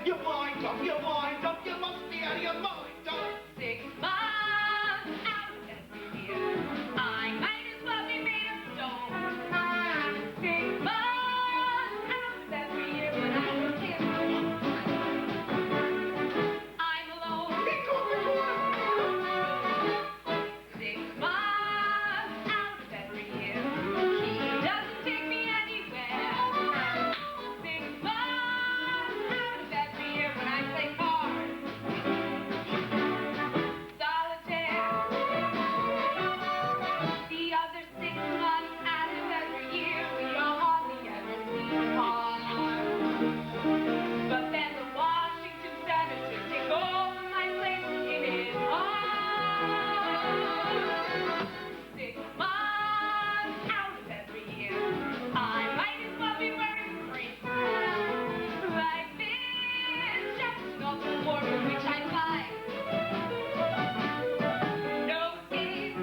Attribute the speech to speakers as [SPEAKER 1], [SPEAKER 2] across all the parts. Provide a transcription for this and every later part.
[SPEAKER 1] Your mind up, your mind up, you must be out of your mind up.
[SPEAKER 2] 6 months out every year, I might as well be made of stone. 6 months out every year when I was here, I'm alone. 6 months out every year, he doesn't take me anywhere. 6 months out of every year when I play cards. Solitaire. The other 6 months out of every year, we are hardly ever seen apart. But then the Washington Senator take over my place in his heart. 6 months out of every year, I might as well be wearing green. Life is just another war for which I fight. No escape.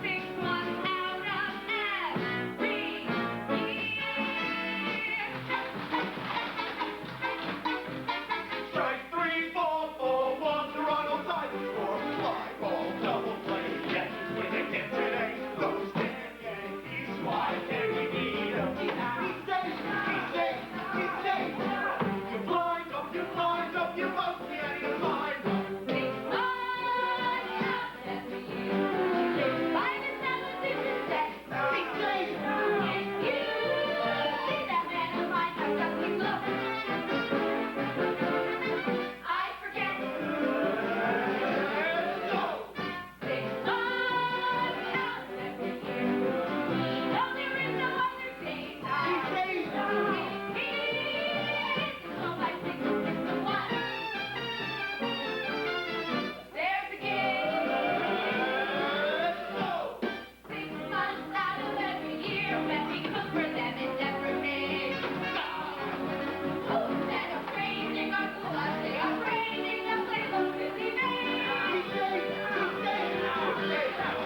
[SPEAKER 2] 6 months out of every year.
[SPEAKER 1] Strike 3, 4, 4, 1, Toronto Tigers score. Fly ball, double play, Yankees win again today. Those damn Yankees, why can't we beat them? He's safe, he's safe, he's safe. You're blind up, you must be out of your mind up.
[SPEAKER 2] 6 months out every year. 5 and 7 seasons set.
[SPEAKER 1] He's safe.
[SPEAKER 2] Can you see that man of mine? How does he look? I forget.
[SPEAKER 1] No.
[SPEAKER 2] 6 months out every year. No, there is no other day.
[SPEAKER 1] He's safe.
[SPEAKER 2] He isn't so my 6 is the one. There's a game.
[SPEAKER 1] No.
[SPEAKER 2] 6 months out of every year when we cook for them and never made. Who's that upgrading our goulash? They are upgrading the flavor really made.
[SPEAKER 1] He's safe, he's safe.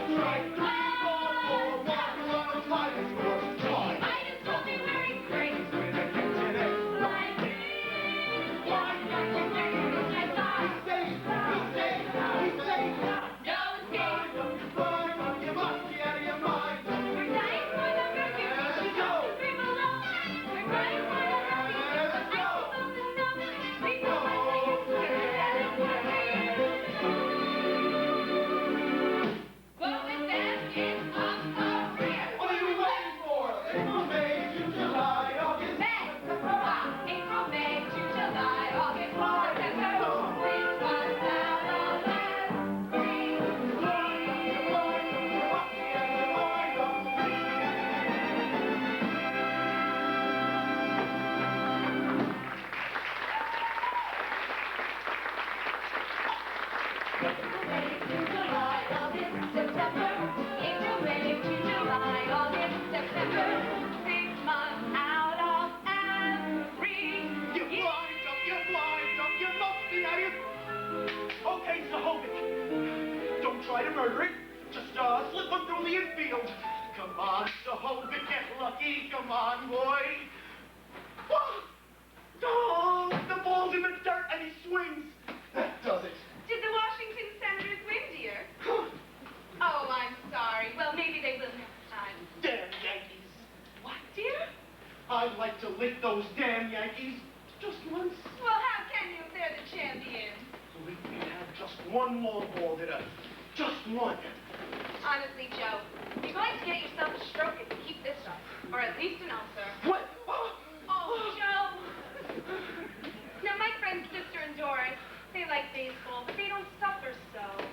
[SPEAKER 1] Strike 3, 4, 4, 1, Toronto Tigers score. Fly.
[SPEAKER 2] Might as well be wearing green.
[SPEAKER 1] Win again today.
[SPEAKER 2] Like me. Why not you wear it as I thought?
[SPEAKER 1] He's safe, he's safe, he's safe.
[SPEAKER 2] No escape.
[SPEAKER 1] You must be out of your mind.
[SPEAKER 2] We're dying for the Mercury. We have to be below. We're crying for the Mercury.
[SPEAKER 1] Let's go.
[SPEAKER 2] I know the number. We know my way is scared and it's working. What with them is a career.
[SPEAKER 1] What are you waiting for? April, May, June, July, August.
[SPEAKER 2] May, April, May, June, July, August, September. 6 months out of every year. May, June, July, August, September. April, May, June, July, August, September. 6 months out of every
[SPEAKER 1] You're
[SPEAKER 2] year.
[SPEAKER 1] blind up, you must be out of your... Okay, Zahovic, don't try to murder it. Just slip him through the infield. Come on, Zahovic, get lucky. Come on, boy. Oh, the ball's in the dirt and he swings. That does it.
[SPEAKER 2] Did the Washington Senators win, dear? Oh, I'm sorry. Well, maybe they will next time.
[SPEAKER 1] Damn Yankees.
[SPEAKER 2] What, dear?
[SPEAKER 1] I'd like to lick those damn Yankees just once.
[SPEAKER 2] Well, how can you? They're the champions.
[SPEAKER 1] So we can have just one long ball hitter. Just one.
[SPEAKER 2] Honestly, Joe, you're going to get yourself a stroke if you keep this up. Or at least an ulcer.
[SPEAKER 1] What?
[SPEAKER 2] Oh, Joe. Now, my friend's sister and Doris, they like baseball, but they don't suffer so.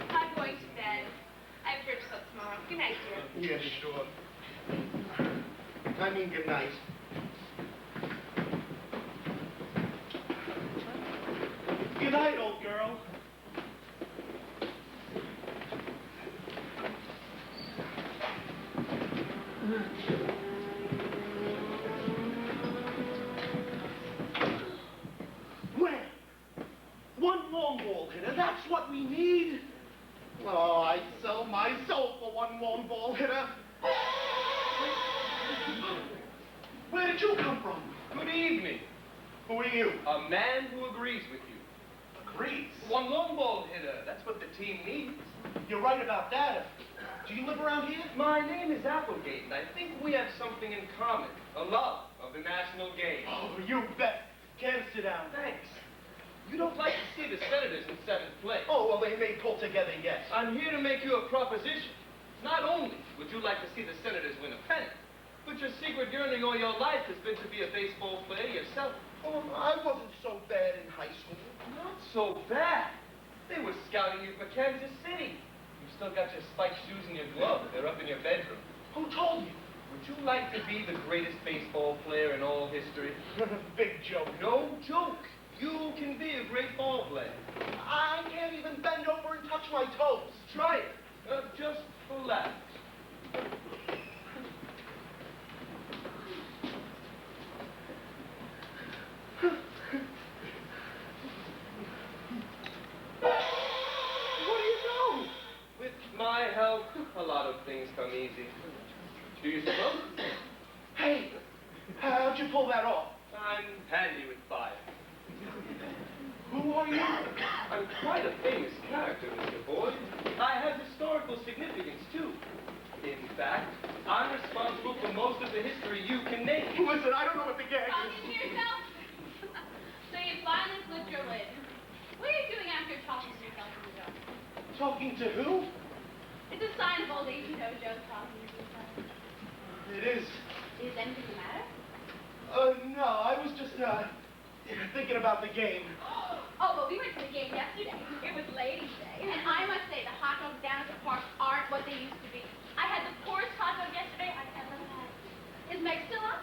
[SPEAKER 2] I'm going to bed. I have bridge club tomorrow. Good night, dear.
[SPEAKER 1] Yeah, sure. I mean, good night. Good night, old girl. Where? One long ball hitter, that's what we need. Oh, I'd sell my soul for one long ball hitter.
[SPEAKER 3] evening.
[SPEAKER 1] Who are you?
[SPEAKER 3] A man who agrees with you.
[SPEAKER 1] Agrees.
[SPEAKER 3] One long ball hitter. That's what the team needs.
[SPEAKER 1] You're right about that. Do you live around here?
[SPEAKER 3] My name is Applegate, and I think we have something in common. A love of the national game.
[SPEAKER 1] Oh, you bet. Can't sit down.
[SPEAKER 3] Thanks. You don't like to see the Senators in 7th place.
[SPEAKER 1] Oh, well, they may pull together, yes.
[SPEAKER 3] I'm here to make you a proposition. Not only would you like to see the Senators win a pennant, but your secret yearning all your life has been to be a baseball player yourself.
[SPEAKER 1] Oh, I wasn't so bad in high school.
[SPEAKER 3] Not so bad. They were scouting you for Kansas City. You still got your spiked shoes and your gloves. They're up in your bedroom.
[SPEAKER 1] Who told you?
[SPEAKER 3] Would you like to be the greatest baseball player in all history?
[SPEAKER 1] Big joke.
[SPEAKER 3] No joke. You can be a great ball player.
[SPEAKER 1] I can't even bend over and touch my toes.
[SPEAKER 3] Try it. Just relax.
[SPEAKER 1] What do you know?
[SPEAKER 3] With my help, a lot of things come easy. Do you suppose?
[SPEAKER 1] Hey, how'd you pull that off?
[SPEAKER 3] I'm handy with fire.
[SPEAKER 1] Who are you?
[SPEAKER 3] I'm quite a famous character, Mr. Boyd. I have historical significance, too. In fact, I'm responsible for most of the history you can name.
[SPEAKER 1] Listen, I don't know what the gag
[SPEAKER 2] Talking to
[SPEAKER 1] is.
[SPEAKER 2] yourself? So you finally flipped your lid. What are you doing after talking to yourself in the dark?
[SPEAKER 1] Talking to who?
[SPEAKER 2] It's a sign of old age, you know, Joe talking to yourself.
[SPEAKER 1] It is.
[SPEAKER 2] Is anything the matter?
[SPEAKER 1] No, I was just, thinking about the game.
[SPEAKER 2] Oh, well, we went to the game yesterday. It was Ladies' Day. And I must say, the hot dogs down at the park aren't what they used to be. I had the poorest hot dog yesterday I've ever had. Is Meg still up?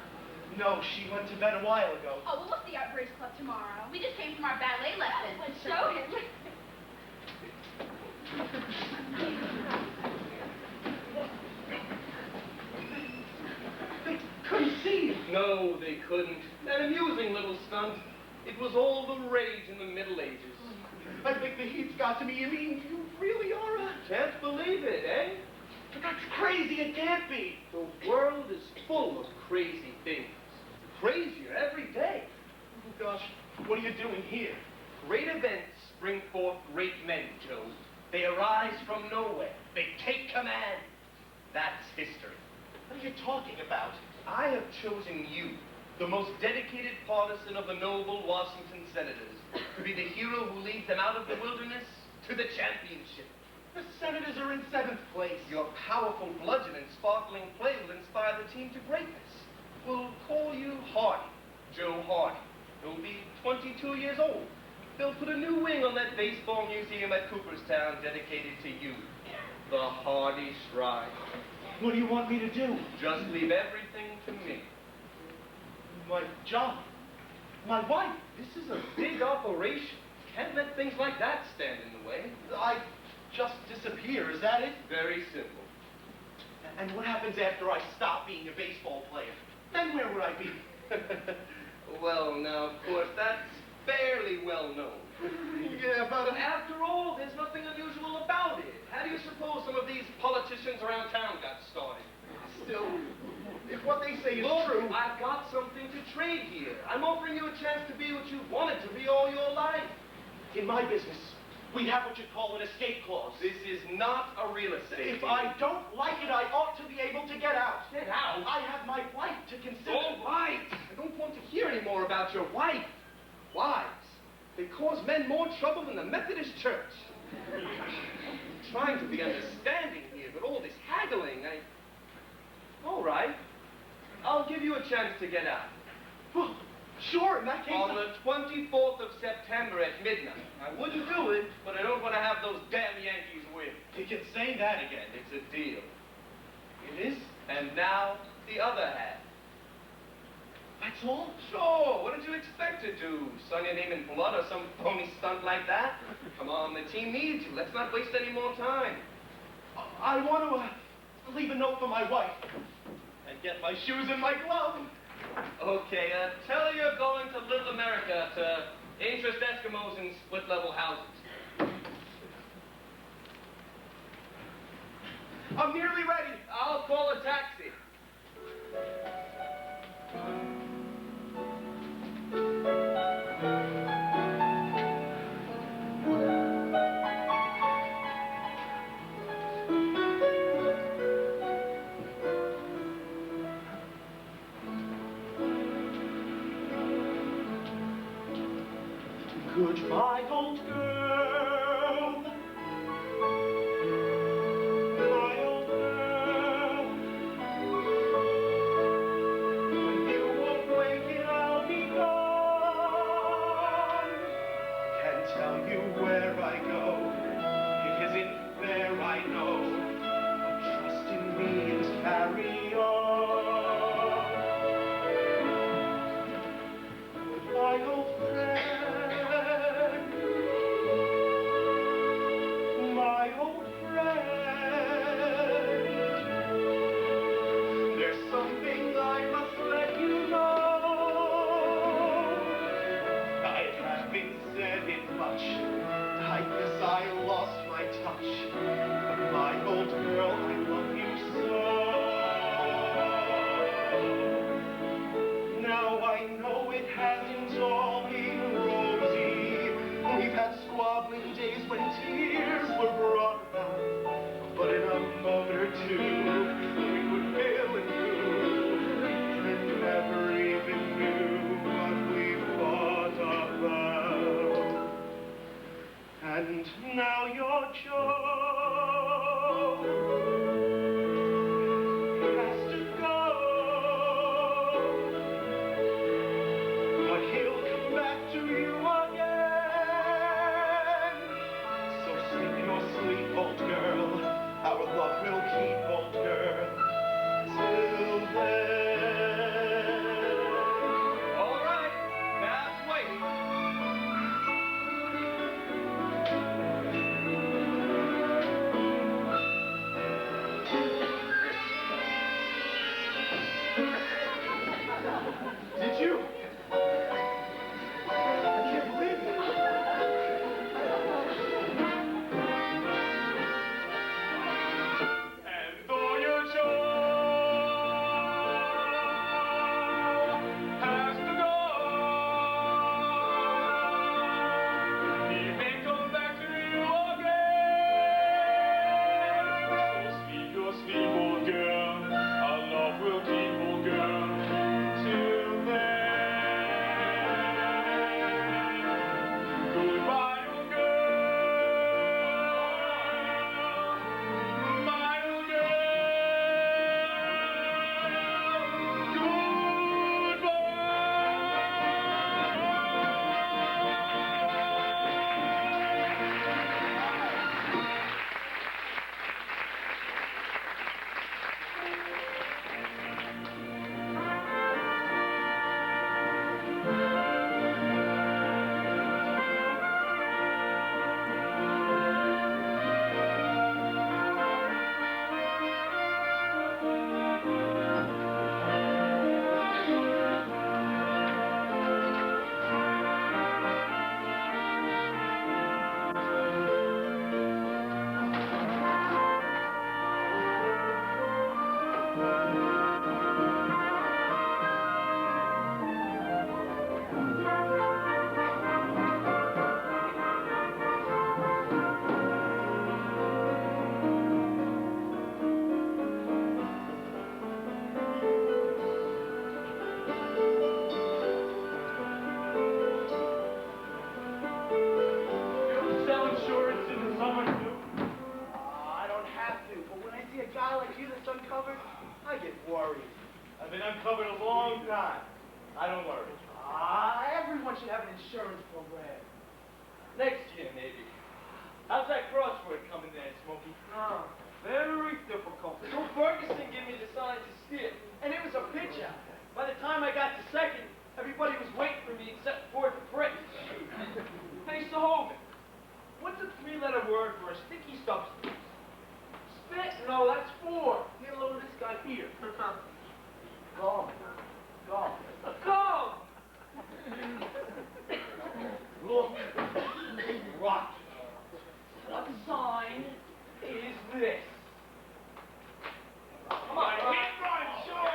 [SPEAKER 1] No, she went to bed a while ago.
[SPEAKER 2] Oh, well, we'll see our bridge club tomorrow. We just came from our ballet lesson. Show him.
[SPEAKER 1] They couldn't see you.
[SPEAKER 3] No, they couldn't. An amusing little stunt. It was all the rage in the Middle Ages.
[SPEAKER 1] I think the heat's got to me. You mean you really are a...
[SPEAKER 3] Can't believe it, eh?
[SPEAKER 1] But that's crazy. It can't be.
[SPEAKER 3] The world is full of crazy things. Crazier every day.
[SPEAKER 1] Oh, gosh, what are you doing here?
[SPEAKER 3] Great events bring forth great men, Joe. They arise from nowhere. They take command. That's history.
[SPEAKER 1] What are you talking about?
[SPEAKER 3] I have chosen you, the most dedicated partisan of the noble Washington Senators, to be the hero who leads them out of the wilderness to the championship.
[SPEAKER 1] The Senators are in 7th place.
[SPEAKER 3] Your powerful bludgeon and sparkling play will inspire the team to greatness. We'll call you Hardy, Joe Hardy. You'll be 22 years old. They'll put a new wing on that baseball museum at Cooperstown dedicated to you, the Hardy Shrine.
[SPEAKER 1] What do you want me to do?
[SPEAKER 3] Just leave everything to me.
[SPEAKER 1] My job. My wife.
[SPEAKER 3] This is a big operation. Can't let things like that stand in the way.
[SPEAKER 1] I just disappear. Is that it?
[SPEAKER 3] Very simple.
[SPEAKER 1] And what happens after I stop being a baseball player? Then where would I be?
[SPEAKER 3] Well, now, of course, that's fairly well known.
[SPEAKER 1] Yeah, but...
[SPEAKER 3] After all, there's nothing unusual about it. How do you suppose some of these politicians around town got started?
[SPEAKER 1] Still, if what they say is
[SPEAKER 3] Look,
[SPEAKER 1] true...
[SPEAKER 3] I've got something to trade here. I'm offering you a chance to be what you've wanted to be all your life.
[SPEAKER 1] In my business, we have what you call an escape clause.
[SPEAKER 3] This is not a real estate.
[SPEAKER 1] If I don't like it, I ought to be able to get out.
[SPEAKER 3] Get out?
[SPEAKER 1] I have my wife to consider.
[SPEAKER 3] All right. I don't want to hear any more about your wife. Wives, they cause men more trouble than the Methodist Church. I'm trying to be understanding here, but all this haggling, All right. I'll give you a chance to get out.
[SPEAKER 1] Well, sure, in that case...
[SPEAKER 3] On the 24th of September at midnight. I wouldn't do it, but I don't want to have those damn Yankees win.
[SPEAKER 1] You can say that again.
[SPEAKER 3] It's a deal.
[SPEAKER 1] It is?
[SPEAKER 3] And now, the other half.
[SPEAKER 1] That's all?
[SPEAKER 3] Sure, what did you expect to do? Sign your name in blood or some phony stunt like that? Come on, the team needs you. Let's not waste any more time.
[SPEAKER 1] I want to leave a note for my wife. And get my shoes and my glove.
[SPEAKER 3] Okay, tell her you're going to Little America to interest Eskimos in split-level houses.
[SPEAKER 1] I'm nearly ready.
[SPEAKER 3] I'll call a taxi.
[SPEAKER 1] Goodbye, old girl. My old girl. When you won't wake it, I'll be gone. Can't tell you where I go. It isn't fair, I know. Trust in me and carry on. Goodbye, old friend. My old friend. There's something I must let you know. I haven't said it much. I guess I lost my touch. But my old girl, I love you so. Now I know it hasn't all been rosy. We've had squabbling days when tears were brought about. But in a moment or two, we would fail anew and never even knew what we fought about. And now your Joe has to go, but he'll come back to you again. So sleep your sleep, old girl. Our love will keep, old girl, till then.
[SPEAKER 3] All right, that's waiting. Did you? I can't believe it.
[SPEAKER 1] And though your Joe has to go, he may come back to you again. Sleep your sleep, old girl. Our love will keep, old girl, till then. Goodbye, old girl. My old
[SPEAKER 3] I get worried.
[SPEAKER 1] I've been uncovered a long time. I don't worry.
[SPEAKER 3] Everyone should have an insurance program.
[SPEAKER 4] Next year, maybe. How's that crossword coming there, Smokey? Very difficult. So Ferguson gave me the sign to steer, and it was a pitch out. By the time I got to second, everybody was waiting for me except Ford Frick. Hey, Hogan, what's a three-letter word for a sticky substance? Spit? No, that's four. Get a load of this guy here. Gum. Gum. Gum! Look. Rot. What sign is this? Come on, hit run, sure!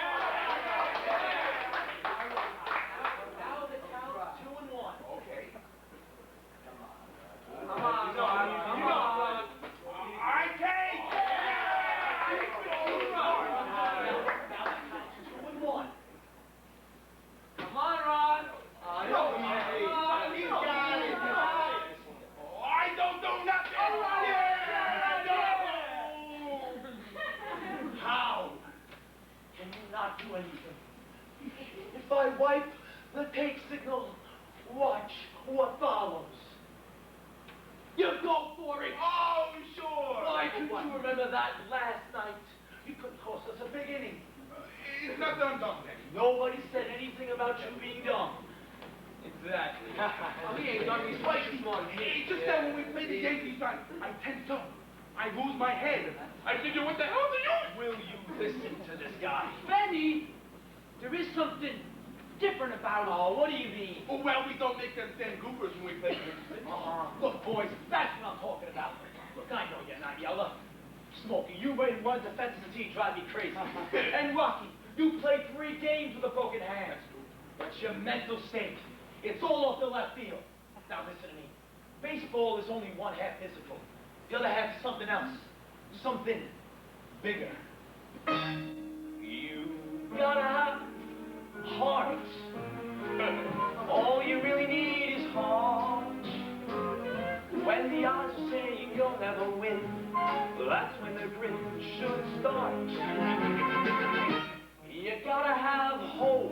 [SPEAKER 4] Exactly.
[SPEAKER 5] He ain't done me twice this morning. He just said when we play the Yankees, I tense up. I lose my head. I figure, what the hell do you?
[SPEAKER 4] Will you listen to this guy?
[SPEAKER 5] Benny, there is something different about it.
[SPEAKER 4] Oh, what do you mean?
[SPEAKER 5] Oh, well, we don't make them damn goobers when we play games.
[SPEAKER 4] Look, boys, that's what I'm talking about. Look, I know you're not Yeller. Smokey, you run defense of the team, drive me crazy. And Rocky, you played 3 games with a broken hand. That's your mental state. It's all off the left field. Now listen to me. Baseball is only one half physical. The other half is something else. Something bigger. You gotta have heart. All you really need is heart. When the odds are saying you'll never win, that's when the grit should start. You gotta have hope.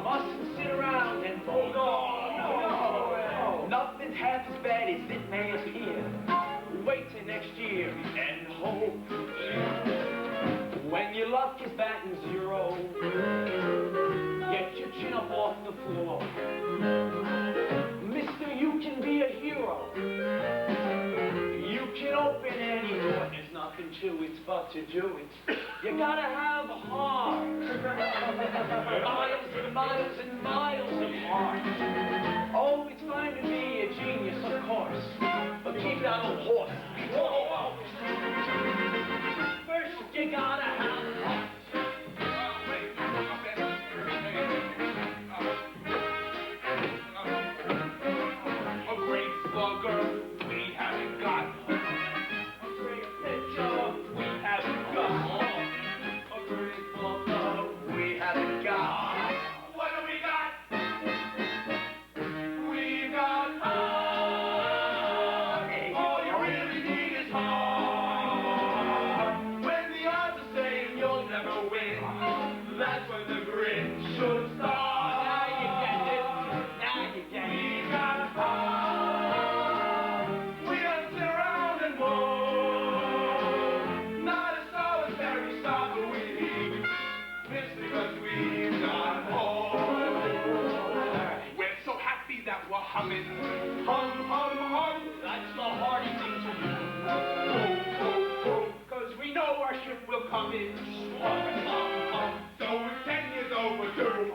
[SPEAKER 4] Mustn't sit around and hold on. Nothing's half as bad as it may appear. Wait till next year and hope. When your luck is batting 0, get your chin up off the floor. Mister, you can be a hero. You can open any door. There's nothing to it but to do it. You gotta have a heart. Miles and miles and miles of heart. Oh, it's fine to be a genius, of course. But keep that old horse. Whoa. First, you gotta have heart.
[SPEAKER 5] A great slugger, we haven't got.
[SPEAKER 4] A great pitcher, we haven't got.
[SPEAKER 5] A great slugger,
[SPEAKER 4] We haven't got.
[SPEAKER 5] what do we got? We got heart. All you really need is heart. When the odds are saying you'll never win, that's when the grit should start.
[SPEAKER 4] Now you get it. Now you get
[SPEAKER 5] We
[SPEAKER 4] it.
[SPEAKER 5] got heart. We don't sit around and moan. Not a solitary soccer we need. It's because we've got hope. We're so happy that we're humming. Hum, hum, hum.
[SPEAKER 4] That's the hardy thing to do.
[SPEAKER 5] Because we know our ship will come in. Hum, hum, hum. So it's 10 years overdue.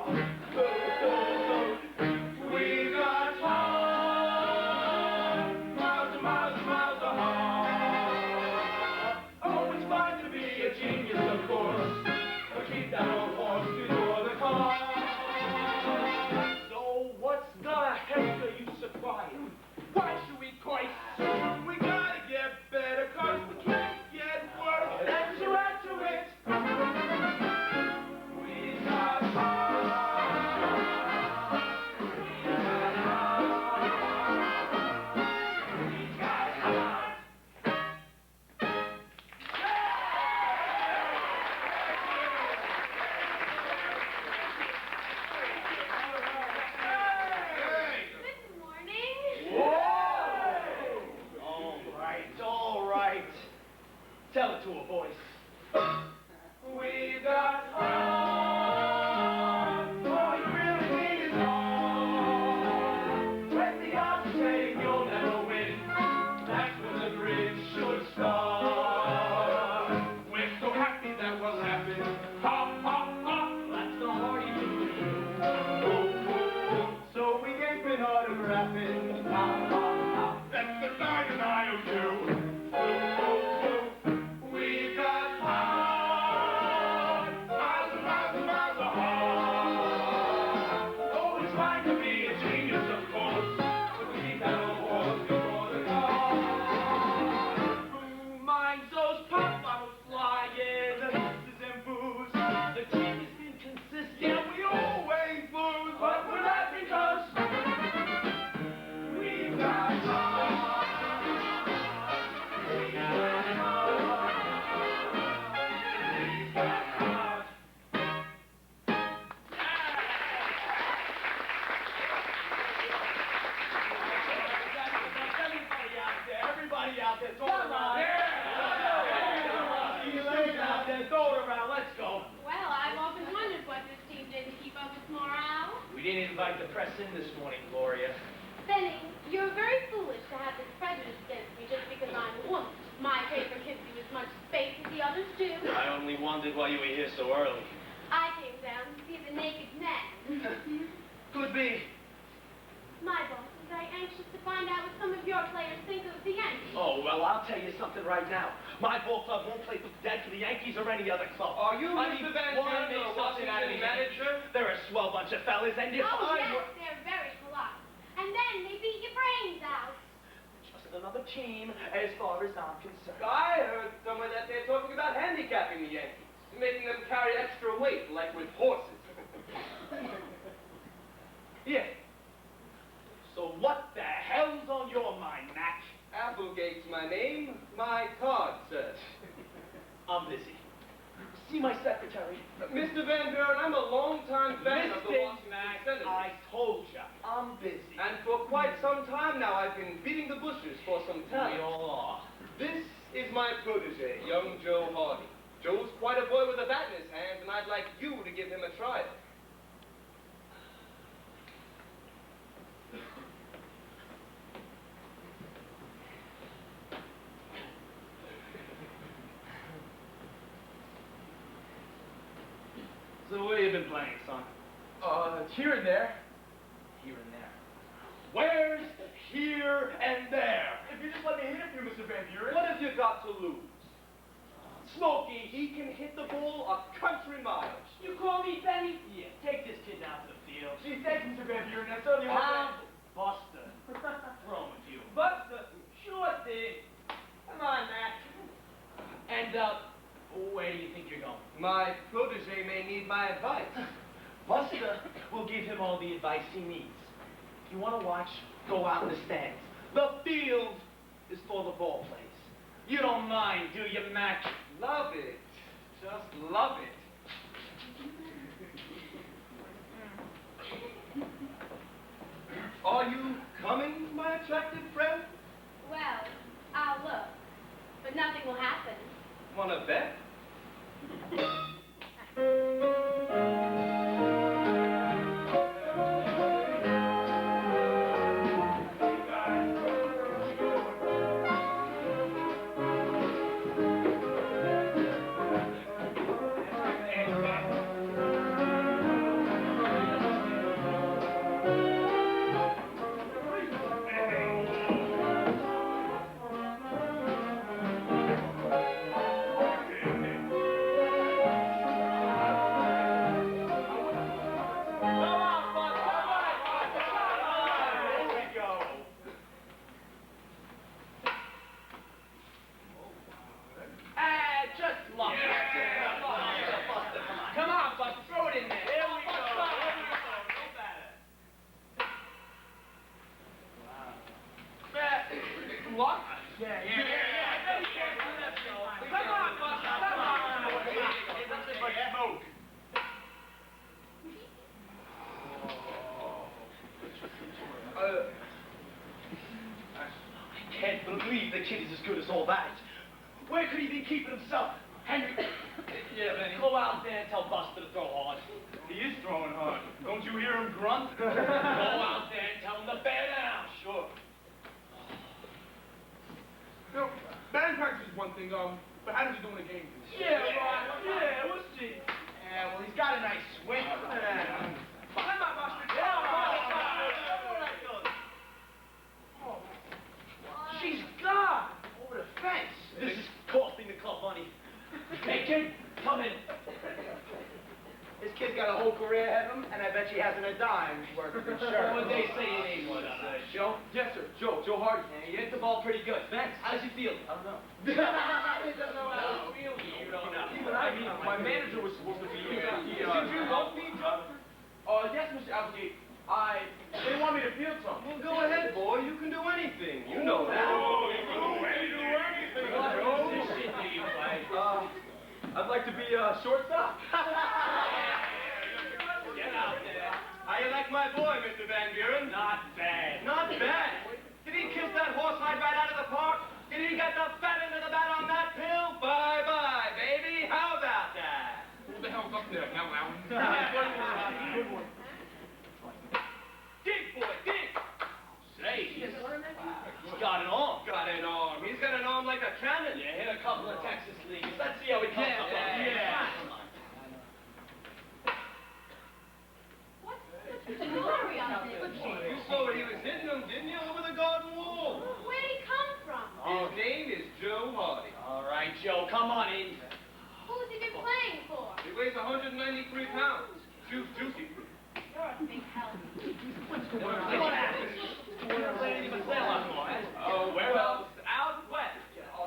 [SPEAKER 5] We got heart. Miles and miles and miles of heart. Oh, it's fine to be a genius, of course. But keep that old horse before the car.
[SPEAKER 4] So what's the heck are you surprised?
[SPEAKER 5] Why should we quite? We gotta get better, cause we can't get worse. That's to add to it. We got heart. We got heart. We got heart.
[SPEAKER 2] Good morning.
[SPEAKER 4] All right. Tell it to her, boys.
[SPEAKER 5] We got heart. All you really need is heart. When the odds say you'll never win, that's when the grit should start. We're so happy that we're laughing. Ha, ha, ha.
[SPEAKER 4] That's the hardy thing to do.
[SPEAKER 5] So we ain't been autographing. Ha, ha, ha. That's the sign and I'll do. We got heart. Miles and miles and miles of heart. Oh, it's fine to be a genius, of course. But we need that old horse before the car. Who minds those pop bottles flying? The misses and booze.
[SPEAKER 4] The team has been consistent.
[SPEAKER 5] Yeah, we always lose, but we're laughing 'cause we got heart. We got heart. We got heart.
[SPEAKER 4] press in this morning, Gloria.
[SPEAKER 6] Benny, you're very foolish to have this prejudice against me just because I'm a woman. My paper gives you as much space as the others do.
[SPEAKER 4] I only wondered why you were here so early.
[SPEAKER 6] I came down to see the naked man.
[SPEAKER 4] Could be.
[SPEAKER 6] My boss is very anxious to find out what some of your players think of the Yankees.
[SPEAKER 4] Oh, well, I'll tell you something right now. My ball club won't play dead for the Yankees or any other club.
[SPEAKER 3] Are you
[SPEAKER 4] I
[SPEAKER 3] Mr.
[SPEAKER 4] mean,
[SPEAKER 3] Van
[SPEAKER 4] why
[SPEAKER 3] Buren,
[SPEAKER 4] make
[SPEAKER 3] the
[SPEAKER 4] something out of
[SPEAKER 3] Washington
[SPEAKER 4] the
[SPEAKER 3] manager?
[SPEAKER 4] Yankees? They're a swell bunch of fellas, and if
[SPEAKER 6] Oh,
[SPEAKER 4] I
[SPEAKER 6] yes,
[SPEAKER 4] were
[SPEAKER 6] they're very polite. And then they beat your brains out.
[SPEAKER 4] just another team, as far as I'm concerned.
[SPEAKER 3] I heard somewhere that they're talking about handicapping the Yankees, making them carry extra weight, like with horses.
[SPEAKER 4] Yeah. So what the hell's on your mind, Mac?
[SPEAKER 3] Applegate's my name, my card says.
[SPEAKER 4] I'm busy. See my secretary.
[SPEAKER 3] Mr. Van Buren, I'm a longtime fan of the
[SPEAKER 4] Listen,
[SPEAKER 3] Washington
[SPEAKER 4] Mac,
[SPEAKER 3] Senators.
[SPEAKER 4] I told ya, I'm busy.
[SPEAKER 3] And for quite some time now, I've been beating the bushes for some
[SPEAKER 4] We
[SPEAKER 3] talent.
[SPEAKER 4] all are.
[SPEAKER 3] This is my protege, young Joe Hardy. Joe's quite a boy with a bat in his hands, and I'd like you to give him a trial.
[SPEAKER 4] So where you been playing, son?
[SPEAKER 3] Here and there.
[SPEAKER 4] Here and there. Where's here and there?
[SPEAKER 3] If you just let me hit it for you, Mr. Van Buren.
[SPEAKER 4] What have you got to lose?
[SPEAKER 3] Smokey, he can hit the ball a country mile.
[SPEAKER 4] You call me Benny? Yeah, take this kid down to the field.
[SPEAKER 3] Gee, thanks, Mr. Van Buren. That's only
[SPEAKER 4] Buster. What's wrong with you?
[SPEAKER 3] Buster, sure thing. Come on, Mac.
[SPEAKER 4] And, where do you think you're going?
[SPEAKER 3] My protege may need my advice.
[SPEAKER 4] Buster will give him all the advice he needs. If you want to watch, go out in the stands. The field is for the ball plays. You don't mind, do you, Mac?
[SPEAKER 3] Love it. Just love it. Are you coming, my attractive friend?
[SPEAKER 6] Well, I'll look. But nothing will happen.
[SPEAKER 3] Wanna bet?
[SPEAKER 4] I can't believe the kid is as good as all that. Where could he be keeping himself? Henry.
[SPEAKER 3] Yeah, Benny.
[SPEAKER 4] Go out there and tell Buster to throw hard.
[SPEAKER 5] He is throwing hard. Don't you hear him grunt?
[SPEAKER 4] Go out there and tell him to bear down.
[SPEAKER 5] Sure.
[SPEAKER 7] You know, batting practice is one thing, but how does he do in a game?
[SPEAKER 4] Yeah, right. Yeah, we'll see.
[SPEAKER 3] Yeah, well, he's got a nice swing.
[SPEAKER 4] She's gone over the fence. This is costing the club money. Hey, kid, come in.
[SPEAKER 3] This kid's got a whole career ahead of him, and I bet she hasn't a dime worth of insurance.
[SPEAKER 4] What they say it ain't what
[SPEAKER 3] Joe?
[SPEAKER 7] Yes, sir. Joe Hardy.
[SPEAKER 4] Yeah, you hit the ball pretty good. Thanks. How does he feel? I don't know.
[SPEAKER 3] He doesn't know how to feel.
[SPEAKER 4] You don't know.
[SPEAKER 7] Even I mean, my manager was supposed to be here.
[SPEAKER 3] Did you want me, Joe?
[SPEAKER 7] Yes, Mr. Applegate. They want me to field some.
[SPEAKER 3] Well, go ahead, boy. You can do anything. You know that.
[SPEAKER 5] Oh, you can do anything,
[SPEAKER 4] What
[SPEAKER 5] Joe.
[SPEAKER 4] position do you play?
[SPEAKER 7] I'd like to be shortstop.
[SPEAKER 4] Get out there.
[SPEAKER 3] How you like my boy, Mr. Van Buren?
[SPEAKER 4] Not bad.
[SPEAKER 3] Not bad. Did he kiss that horsehide right out of the park? Did he get the fat end of the bat on that pill? Bye-bye, baby. How about that?
[SPEAKER 7] Who the hell's up there? Now, Allen.
[SPEAKER 3] Good one. 193 pounds. Juice juicy.
[SPEAKER 6] You're a big help.
[SPEAKER 4] Whereabouts? Out west.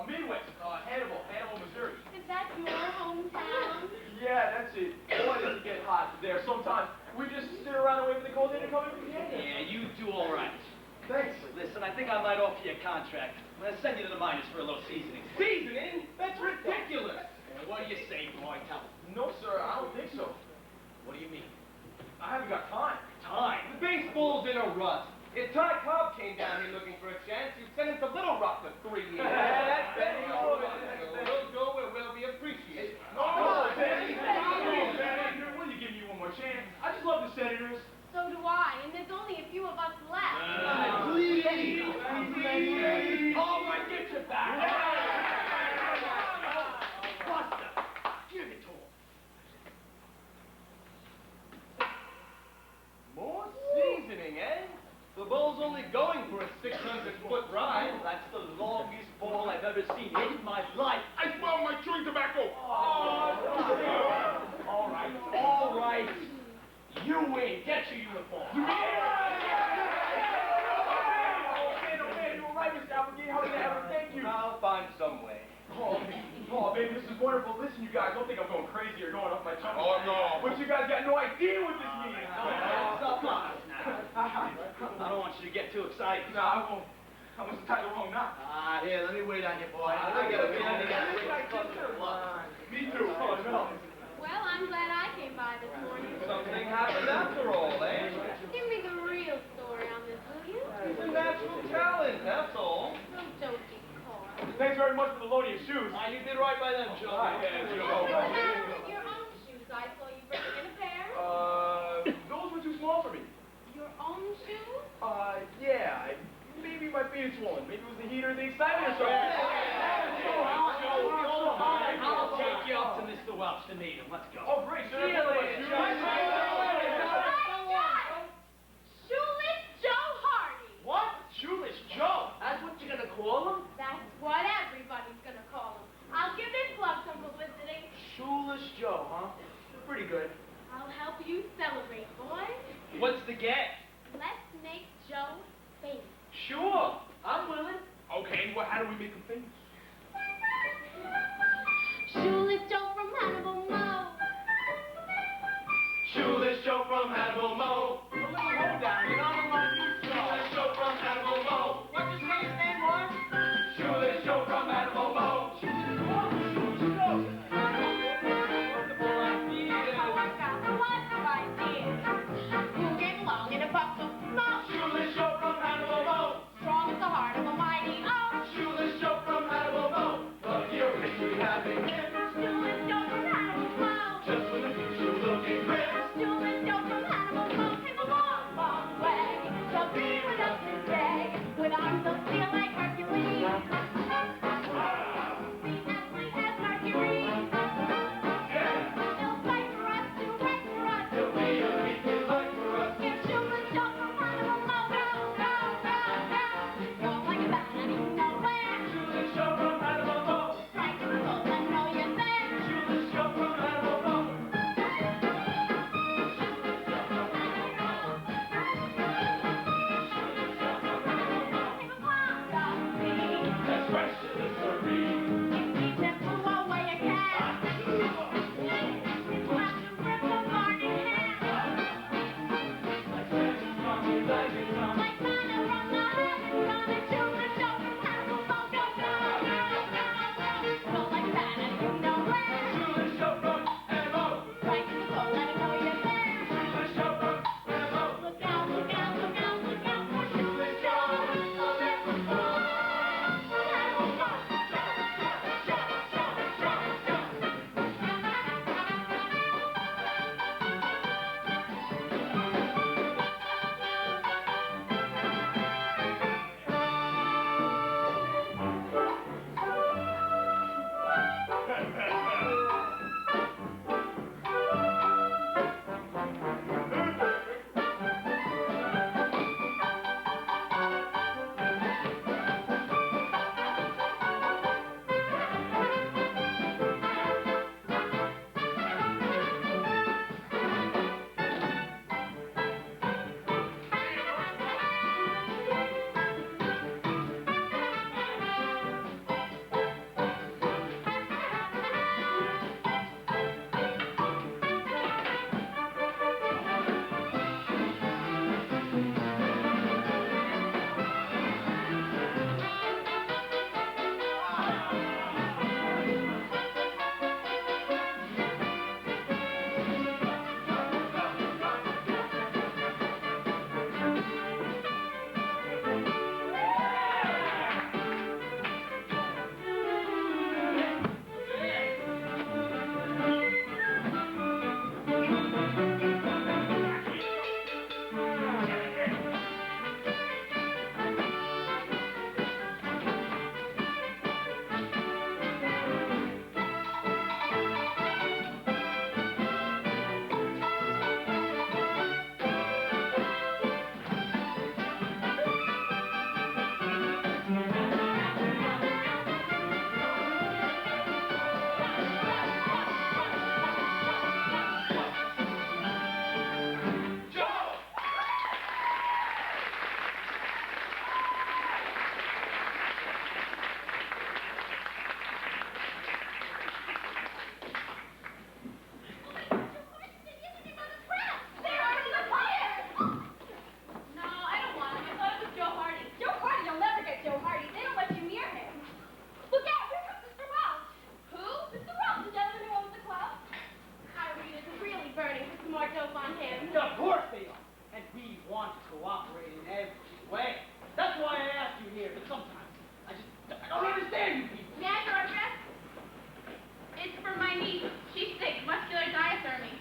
[SPEAKER 4] Midwest. Hannibal, Missouri.
[SPEAKER 6] Is that your hometown?
[SPEAKER 4] Yeah, that's it. Boy, does it get hot there. Sometimes we just sit around and wait for the cold day to come in from the Yankees.
[SPEAKER 8] Yeah, you do all right.
[SPEAKER 4] Thanks.
[SPEAKER 8] Listen, I think I might offer you a contract. I'm gonna send you to the miners for a little seasoning.
[SPEAKER 3] Seasoning? That's ridiculous.
[SPEAKER 8] What do you say, boy? Tell me.
[SPEAKER 4] No, sir, I don't think so.
[SPEAKER 8] What do you mean?
[SPEAKER 4] I haven't got time.
[SPEAKER 8] Time?
[SPEAKER 3] The baseball's in a rut. If Ty Cobb came down here looking for a chance, you'd send him to Little Rock for 3 years.
[SPEAKER 4] That's better.
[SPEAKER 3] We'll go where we'll be appreciated.
[SPEAKER 4] No, Benny. Will you give me one more chance? I just love the Senators.
[SPEAKER 6] So do I, and there's only a few of us left.
[SPEAKER 4] Please. All right, get your back.
[SPEAKER 8] Buster, give it to him.
[SPEAKER 3] More seasoning, eh? The ball's only going for a 600-foot ride.
[SPEAKER 8] That's the longest ball I've ever seen in my life.
[SPEAKER 7] I smell my chewing tobacco.
[SPEAKER 8] All right. You win. Get your uniform.
[SPEAKER 4] Oh, man, you were right, Mr. Applegate. How did I ever thank you?
[SPEAKER 3] I'll find some way.
[SPEAKER 4] Oh, man, this is wonderful. Listen, you guys, don't think I'm going crazy or going off my chump.
[SPEAKER 7] Oh, no.
[SPEAKER 4] But you guys got no idea what this means.
[SPEAKER 8] Stop now. I don't want you to get too excited.
[SPEAKER 4] No, I won't. I must have tied the wrong knot.
[SPEAKER 8] Here, let me wait on you, boy.
[SPEAKER 4] Me too. Oh, no.
[SPEAKER 6] Well, I'm glad I came by this morning.
[SPEAKER 3] Something happened after all, eh?
[SPEAKER 6] Give me the real story on this, will you?
[SPEAKER 3] It's a natural talent, that's all.
[SPEAKER 6] So don't be coy.
[SPEAKER 4] Thanks very much for the loan of your shoes.
[SPEAKER 8] You did right by them, Joe.
[SPEAKER 4] Yeah,
[SPEAKER 6] What happened with your own shoes? I saw you bringing in a pair.
[SPEAKER 4] Those were too small for me.
[SPEAKER 6] Your own shoes?
[SPEAKER 4] Yeah. Maybe my feet are swollen. Maybe it was the heat or the excitement or something.
[SPEAKER 8] I'll take you up to Mr. Welch to meet him. Let's go.
[SPEAKER 4] Oh, great.
[SPEAKER 8] See you later, Joe.
[SPEAKER 6] Shoeless Joe Hardy.
[SPEAKER 8] What? Shoeless Joe? That's what you're gonna call him?
[SPEAKER 6] That's what everybody's gonna call him. I'll give this plug some publicity.
[SPEAKER 8] Shoeless Joe, huh? Pretty good.
[SPEAKER 6] I'll help you celebrate, boys.
[SPEAKER 8] What's the get?
[SPEAKER 6] Let's make Joe famous.
[SPEAKER 8] Sure. I'm willing.
[SPEAKER 7] Okay, well, how do we make him famous?
[SPEAKER 6] Shoeless Joe from Hannibal Mo.
[SPEAKER 3] Shoeless Joe from Hannibal Mo.
[SPEAKER 8] Hold down. You're not on my new show.
[SPEAKER 3] Shoeless Joe from Hannibal Mo.
[SPEAKER 8] What'd you say his name was?
[SPEAKER 3] Shoeless Joe from Hannibal Mo.
[SPEAKER 8] Wonderful idea.
[SPEAKER 6] Oh, I got the wonderful idea. Who came along in a puff of smoke?
[SPEAKER 3] Shoeless Joe from Hannibal Mo.
[SPEAKER 6] Strong as the heart of a mighty oak.
[SPEAKER 3] Shoeless Joe from Hannibal Mo. But you're really having him.
[SPEAKER 6] Shoeless Joe from Hannibal Mo.
[SPEAKER 3] Just when the future looking grim.
[SPEAKER 6] Shoeless Joe from Hannibal Mo came a long, long way to be with us today, with arms of steel like Hercules. Sweet as Mercury. He'll fight for us, do right for us.
[SPEAKER 3] He'll be a beacon light for us.
[SPEAKER 6] If Shoeless Joe from Hannibal Mo go like a bat out of nowhere.
[SPEAKER 3] Shoeless Joe from Hannibal Mo.
[SPEAKER 6] Strike the soul and know you're there.
[SPEAKER 3] Shoeless Joe from Hannibal Mo.
[SPEAKER 6] Take a pound of me.
[SPEAKER 3] That's fresh to the serene.
[SPEAKER 6] Keep it away a cat. Have to rip the morning hand. Like manna from the heavens, on a Shoeless Joe from Hannibal Mo. Go like a bat out of nowhere.
[SPEAKER 3] Shoeless Joe from Hannibal.
[SPEAKER 6] Strike the soul and know you're there.
[SPEAKER 3] Shoeless Joe from Hannibal.
[SPEAKER 6] Look out, look out, look out, look out for Shoeless Joe. Oh, there we go. Hannibal Mo.
[SPEAKER 8] want to cooperate in every way. That's why I asked you here, but sometimes I don't understand you people.
[SPEAKER 6] May I have your address? It's for my niece. She's sick, muscular diathermy.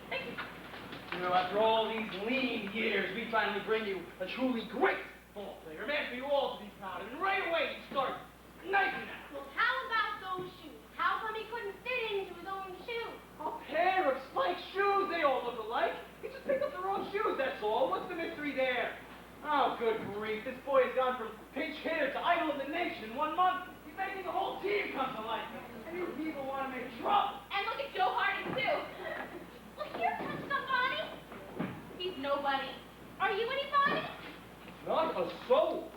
[SPEAKER 6] Thank you.
[SPEAKER 8] You know, after all these lean years, we finally bring you a truly great ball player, a man for you all to be proud of. And right away, you start knifing at him.
[SPEAKER 6] Well, how about those shoes? How come he couldn't fit into his own shoes?
[SPEAKER 4] A pair of spiked shoes, they all look alike. He just picked up the wrong shoes, that's all. What's the mystery there? Oh, good grief. This boy has gone from pinch hitter to idol of the nation in 1 month. He's making the whole team come to life. And you people want to make trouble.
[SPEAKER 6] And look at Joe Harding, too. Well, here comes somebody. He's nobody. Are you anybody?
[SPEAKER 4] Not a soul.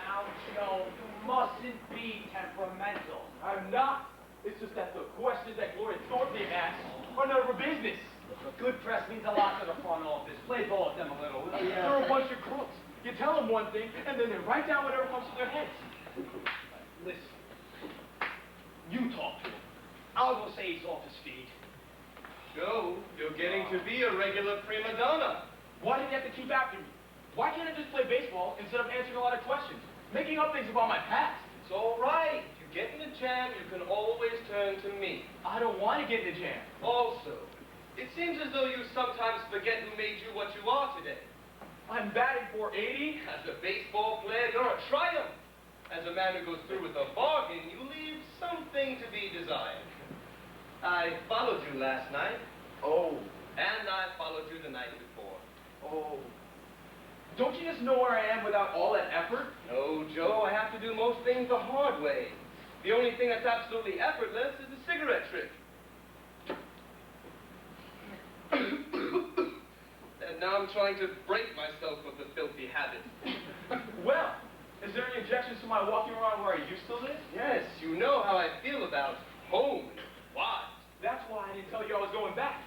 [SPEAKER 8] Now, Joe, you mustn't be temperamental.
[SPEAKER 4] I'm not. It's just that the questions that Gloria Thornton asks are none of her business.
[SPEAKER 8] A good press means a lot to the front office. Play ball with them a little, will you?
[SPEAKER 4] They're a bunch of crooks. You tell them one thing, and then they write down whatever comes to their heads.
[SPEAKER 8] Listen, you talk to him. I'll go say he's off his feet.
[SPEAKER 3] Joe, you're getting to be a regular prima donna.
[SPEAKER 4] Why did you have to keep after me? Why can't I just play baseball instead of answering a lot of questions? Making up things about my past.
[SPEAKER 3] It's all right. If you get in a jam, you can always turn to me.
[SPEAKER 4] I don't want to get in the jam.
[SPEAKER 3] Also, it seems as though you sometimes forget who made you what you are today.
[SPEAKER 4] I'm batting .480.
[SPEAKER 3] As a baseball player, you're a triumph. As a man who goes through with a bargain, you leave something to be desired. I followed you last night.
[SPEAKER 4] Oh.
[SPEAKER 3] And I followed you the night before.
[SPEAKER 4] Oh. Don't you just know where I am without all that effort?
[SPEAKER 3] No, Joe, I have to do most things the hard way. The only thing that's absolutely effortless is the cigarette trick. And now I'm trying to break myself of the filthy habit.
[SPEAKER 4] Well, is there any objections to my walking around where I used to live?
[SPEAKER 3] Yes, you know how I feel about home and wives.
[SPEAKER 4] That's why I didn't tell you I was going back.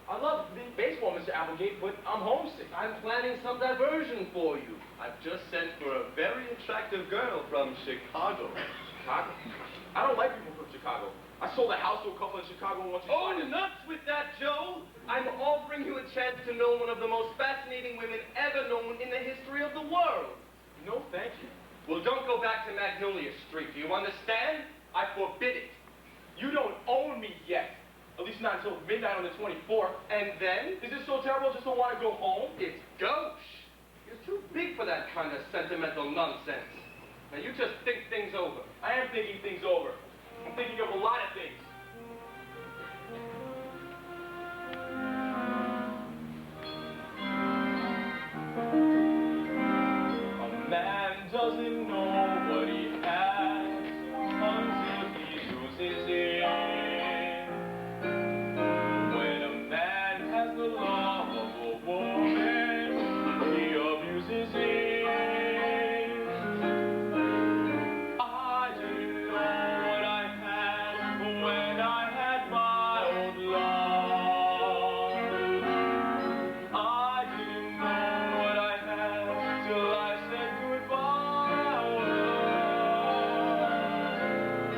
[SPEAKER 4] I love baseball, Mr. Applegate, but I'm homesick.
[SPEAKER 3] I'm planning some diversion for you. I've just sent for a very attractive girl from Chicago.
[SPEAKER 4] Chicago? I don't like people from Chicago. I sold a house to a couple in Chicago once.
[SPEAKER 3] Oh, nuts with that, Joe! I'm offering you a chance to know one of the most fascinating women ever known in the history of the world.
[SPEAKER 4] No, thank you.
[SPEAKER 3] Well, don't go back to Magnolia Street. Do you understand? I forbid it.
[SPEAKER 4] You don't own me yet. At least not until midnight on the 24th.
[SPEAKER 3] And then?
[SPEAKER 4] Is this so terrible just to want to go home?
[SPEAKER 3] It's gauche. You're too big for that kind of sentimental nonsense. Now, you just think things over.
[SPEAKER 4] I am thinking things over. I'm thinking of a lot of things. A man doesn't know what he has until he loses it. When a man has the love of a woman, he abuses it. I didn't know what I had when I had my own love. I didn't know what I had till I said goodbye.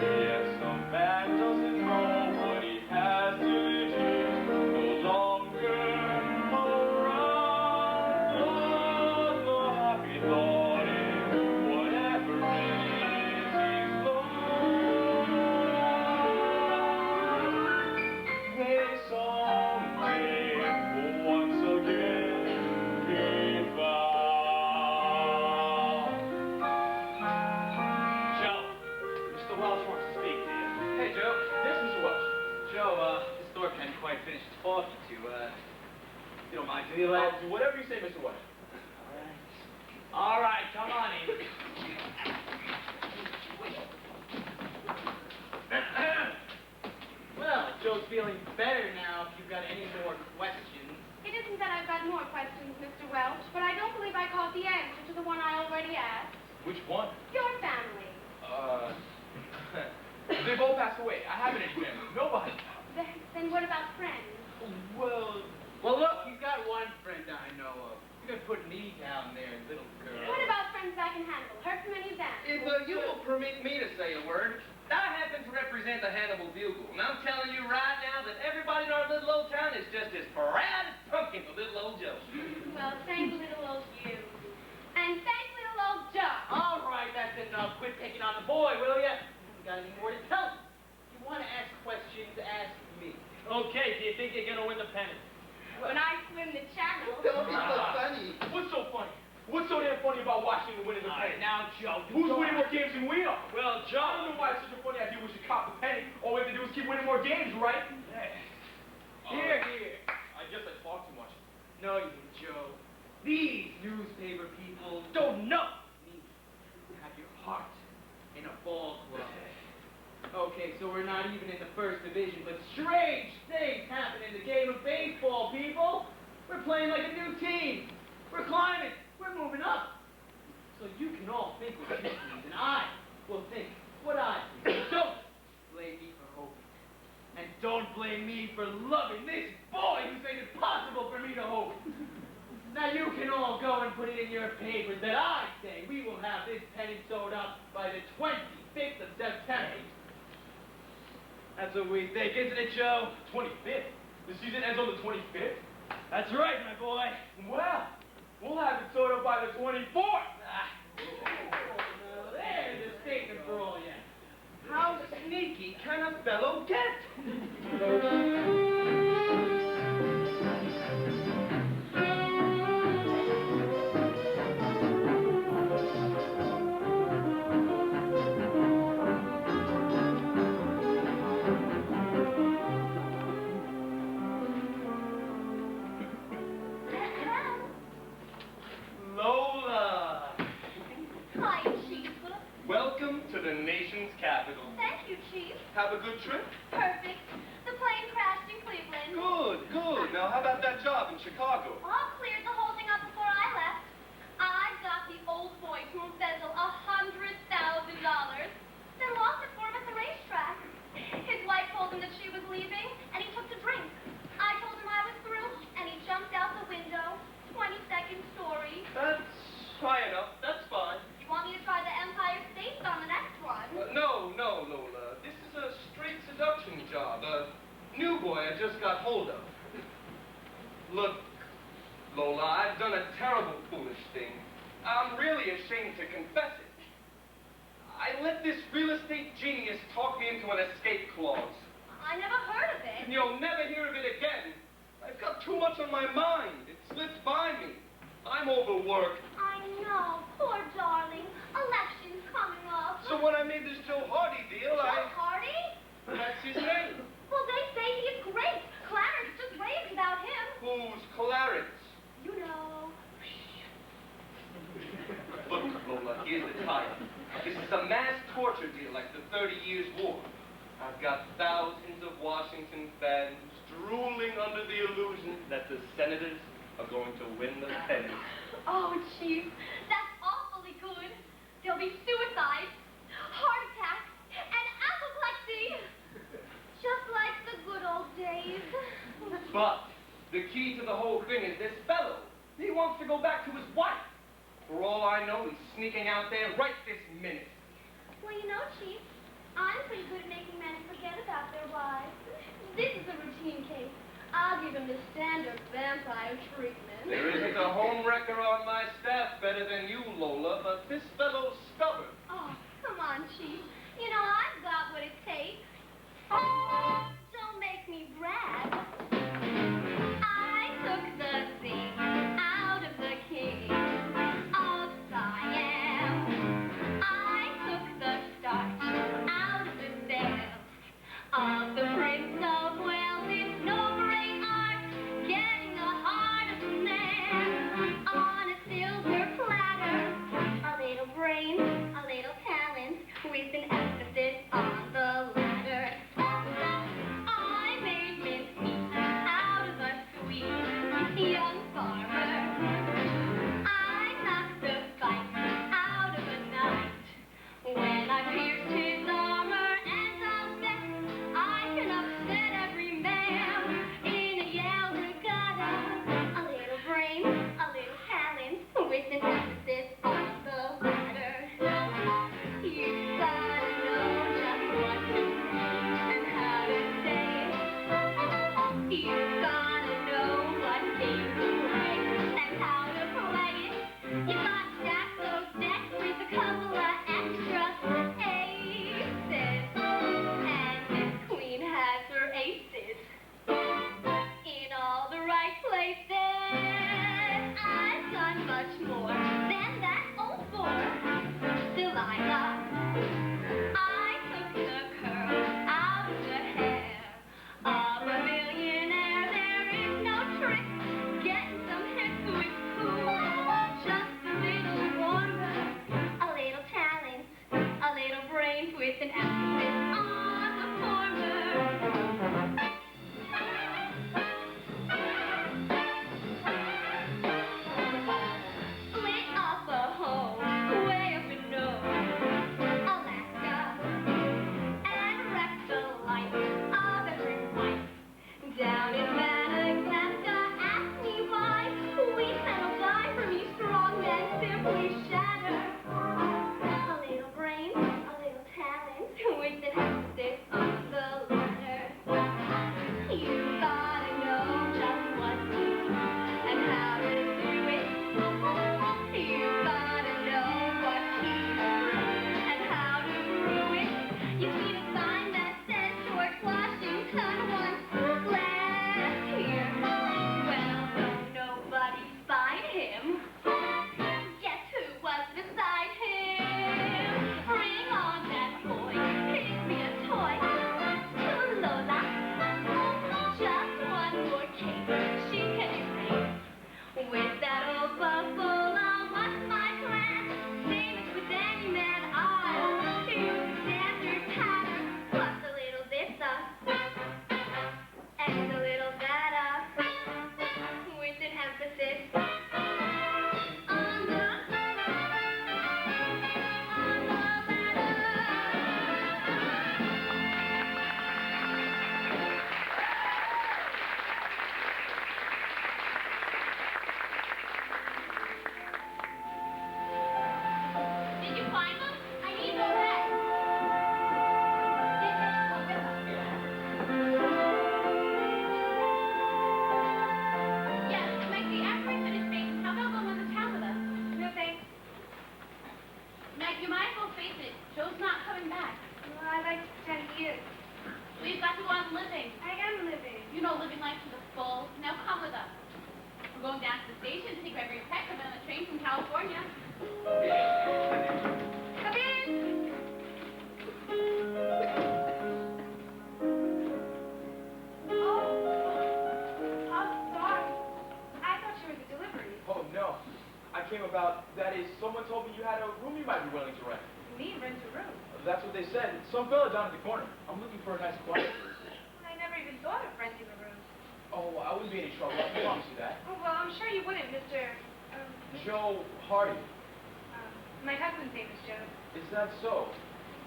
[SPEAKER 4] Yes, a man doesn't know what he has till it is no longer around. But the happy thought is whatever it is, he's lost. May someday once again be found.
[SPEAKER 8] Joe, Mr. Welch wants to speak to you.
[SPEAKER 3] Hey, Joe.
[SPEAKER 4] Yes, Mr. Welch.
[SPEAKER 8] Joe, this Thorpe hadn't quite finished talking to you. You don't mind, do you, lad?
[SPEAKER 4] I'll do whatever you say, Mr. Welch.
[SPEAKER 8] All right, come on in. Well, Joe's feeling better now if you've got any more questions.
[SPEAKER 6] It isn't that I've got more questions, Mr. Welch, but I don't believe I caught the answer to the one I already asked.
[SPEAKER 4] Which one?
[SPEAKER 6] Your family.
[SPEAKER 4] They both passed away. I haven't any family. Nobody.
[SPEAKER 6] Then what about friends?
[SPEAKER 4] Well,
[SPEAKER 8] Well, look, he's got one friend I know of. You can put me down there, little girl.
[SPEAKER 6] What about friends quarterback in Hannibal. Heard from any of them?
[SPEAKER 3] If you will permit me to say a word, I happen to represent the Hannibal Bugle, and I'm telling you right now that everybody in our little old town is just as proud as pumpkin for little old Joe.
[SPEAKER 6] Well, thank little old you. And thank little old Joe.
[SPEAKER 8] All right, that's enough. Quit picking on the boy, will ya? You got any more to tell me? If you want to ask questions, ask me. Okay, do you think you're going to win the pennant?
[SPEAKER 6] When I swim the channel.
[SPEAKER 3] Don't be so funny.
[SPEAKER 4] What's so funny? What's so damn funny about Washington winning the
[SPEAKER 8] All right,
[SPEAKER 4] pennant?
[SPEAKER 8] now, Joe.
[SPEAKER 4] Who's winning more games than we are?
[SPEAKER 8] Well,
[SPEAKER 4] I don't
[SPEAKER 8] Joe.
[SPEAKER 4] know why it's such a funny idea we should cop the penny. All we have to do is keep winning more games, right? Here. I guess I talk too much.
[SPEAKER 8] No, you didn't, Joe. These newspaper people don't know me. You have your heart in a ball club. Okay, so we're not even in the first division, but strange things happen in the game of baseball, people. We're playing like a new team. We're climbing. We're moving up. So you can all think what you please, and I will think what I please. Don't blame me for hoping. And don't blame me for loving this boy who's made it possible for me to hope. Now you can all go and put it in your papers that I say we will have this pennant sewed up by the 25th of September. That's what we think, isn't it, Joe?
[SPEAKER 4] 25th? The season ends on the 25th?
[SPEAKER 8] That's right, my boy.
[SPEAKER 4] Well, we'll have it sewed up by the 24th.
[SPEAKER 8] Now, there's a statement for all you.
[SPEAKER 3] How sneaky can a fellow get? Lola!
[SPEAKER 6] Hi, Chief.
[SPEAKER 3] Welcome to the nation's capital.
[SPEAKER 6] Thank you, Chief.
[SPEAKER 3] Have a good trip?
[SPEAKER 6] Perfect. The plane crashed in Cleveland.
[SPEAKER 3] Good. Now, how about that job in Chicago?
[SPEAKER 6] All cleared the whole thing up before I left. I got the old boy to embezzle $100,000, then lost it for him at the racetrack. His wife told him that she was leaving, and he took to drink. I told him I was through, and he jumped out the window. 22nd story.
[SPEAKER 3] That's high enough. That's fine.
[SPEAKER 6] You want me to try the Empire State on the next one?
[SPEAKER 3] No, Lola. This is a straight seduction job. A new boy I just got hold of. Look, Lola, I've done a terrible, foolish thing. I'm really ashamed to confess it. I let this real estate genius talk me into an escape clause.
[SPEAKER 6] I never heard of
[SPEAKER 3] And
[SPEAKER 6] it.
[SPEAKER 3] you'll never hear of it again. I've got too much on my mind. It slips by me. I'm overworked.
[SPEAKER 6] I know. Poor darling. Election's coming up.
[SPEAKER 3] So when I made this Joe Hardy deal,
[SPEAKER 6] Joe Hardy?
[SPEAKER 3] That's his name.
[SPEAKER 6] Well, they say he's great. Clarence just raved about him.
[SPEAKER 3] Who's Clarence?
[SPEAKER 6] You know.
[SPEAKER 3] Look, Lola, here's the tie. This is a mass torture deal like the 30 Years' War. I've got thousands of Washington fans drooling under the illusion that the senators are going to win the pennant.
[SPEAKER 6] Oh, Chief, that's awfully good. There'll be suicides, heart attacks, and apoplexy. Just like the good old days.
[SPEAKER 3] But the key to the whole thing is this fellow. He wants to go back to his wife. For all I know, he's sneaking out there right this minute.
[SPEAKER 6] Well, you know, Chief, I'm pretty good at making men forget about their wives. This is a routine case. I'll give him the standard vampire treatment.
[SPEAKER 3] There isn't a home wrecker on my staff better than you, Lola, but this fellow's stubborn.
[SPEAKER 6] Oh, come on, Chief. You know, I've got what it takes. Don't make me brag. I took the Z out of the king of Siam. I took the starch out of the sail of the Prince of Wales. It's no great art getting the heart of a man on a silver platter. A little brains, a with an emphasis on the former. Lit up a home way up in Alaska and wrecked the life of every wife down in Madagascar. Ask me why we settle die for me strong men simply shatter. A little brain, a little talent, with an emphasis on the latter. You gotta know just what to do and how to do it. You gotta know what he's and how to brew it. You see the sign that says George Washington once last here. Well, don't nobody find him. Guess who was beside him? Bring on that boy, pick me a toy. Lola, just one more cake, she can erase. With that old buffalo, what's my plan? Same as with any man, I'll use standard pattern, plus a little this and a little that with an emphasis on the Did you find them? I need the rest. Yes, Meg, the after we finish baking, how about going to town with us? No, thanks. Meg, you might as well face it. Joe's not coming back. Well, I'd like to pretend he is. We've got to go on living. I am living. You know, living life to the full. Now come with us. We're going down to the station to see Gregory Peck come on a train from California. Come in. Oh, sorry. I thought you were the delivery.
[SPEAKER 4] Oh, no. I came about, that is, someone told me you had a room you might be willing to rent.
[SPEAKER 6] Me, rent a room.
[SPEAKER 4] That's what they said. Some fella down at the corner. I'm looking for a nice quiet place.
[SPEAKER 6] I never even thought of renting a room.
[SPEAKER 4] Oh, I wouldn't be any trouble. I promise you that.
[SPEAKER 6] Oh, well, I'm sure you wouldn't, Mr.
[SPEAKER 4] Joe Hardy.
[SPEAKER 6] My husband's name is Joe.
[SPEAKER 4] Is that so?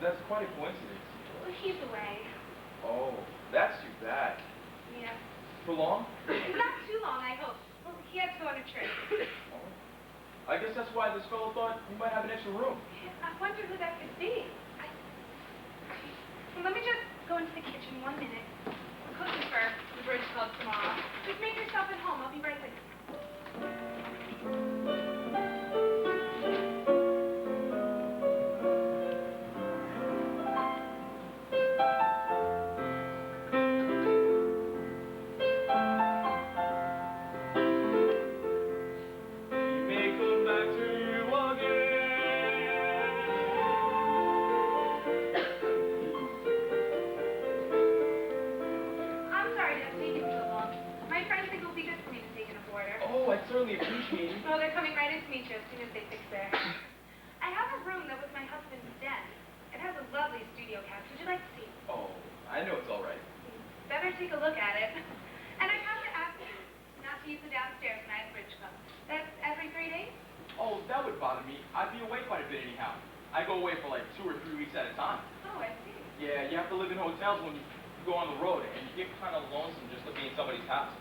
[SPEAKER 4] That's quite a coincidence.
[SPEAKER 6] Well, he's away.
[SPEAKER 4] Oh, that's too bad.
[SPEAKER 6] Yeah.
[SPEAKER 4] For long?
[SPEAKER 6] Not too long, I hope. Well, he had to go on a trip.
[SPEAKER 4] Oh. I guess that's why this fellow thought you might have an extra room.
[SPEAKER 6] I wonder who that could be. Well, let me just go into the kitchen 1 minute. I'm cooking for the bridge club tomorrow. Just make yourself at home. I'll be right with you.
[SPEAKER 4] Certainly appreciate it.
[SPEAKER 6] Oh, they're coming right in to meet you as soon as they fix their house. I have a room that was my husband's den. It has a lovely studio couch. Would you like to see it?
[SPEAKER 4] Oh, I know it's all right.
[SPEAKER 6] Better take a look at it. And I have to ask you not to use the downstairs when I have bridge club. That's every 3 days?
[SPEAKER 4] Oh, that would bother me. I'd be away quite a bit anyhow. I go away for like 2 or 3 weeks at a time.
[SPEAKER 6] Oh, I see.
[SPEAKER 4] Yeah, you have to live in hotels when you go on the road, and you get kind of lonesome just looking at somebody's house.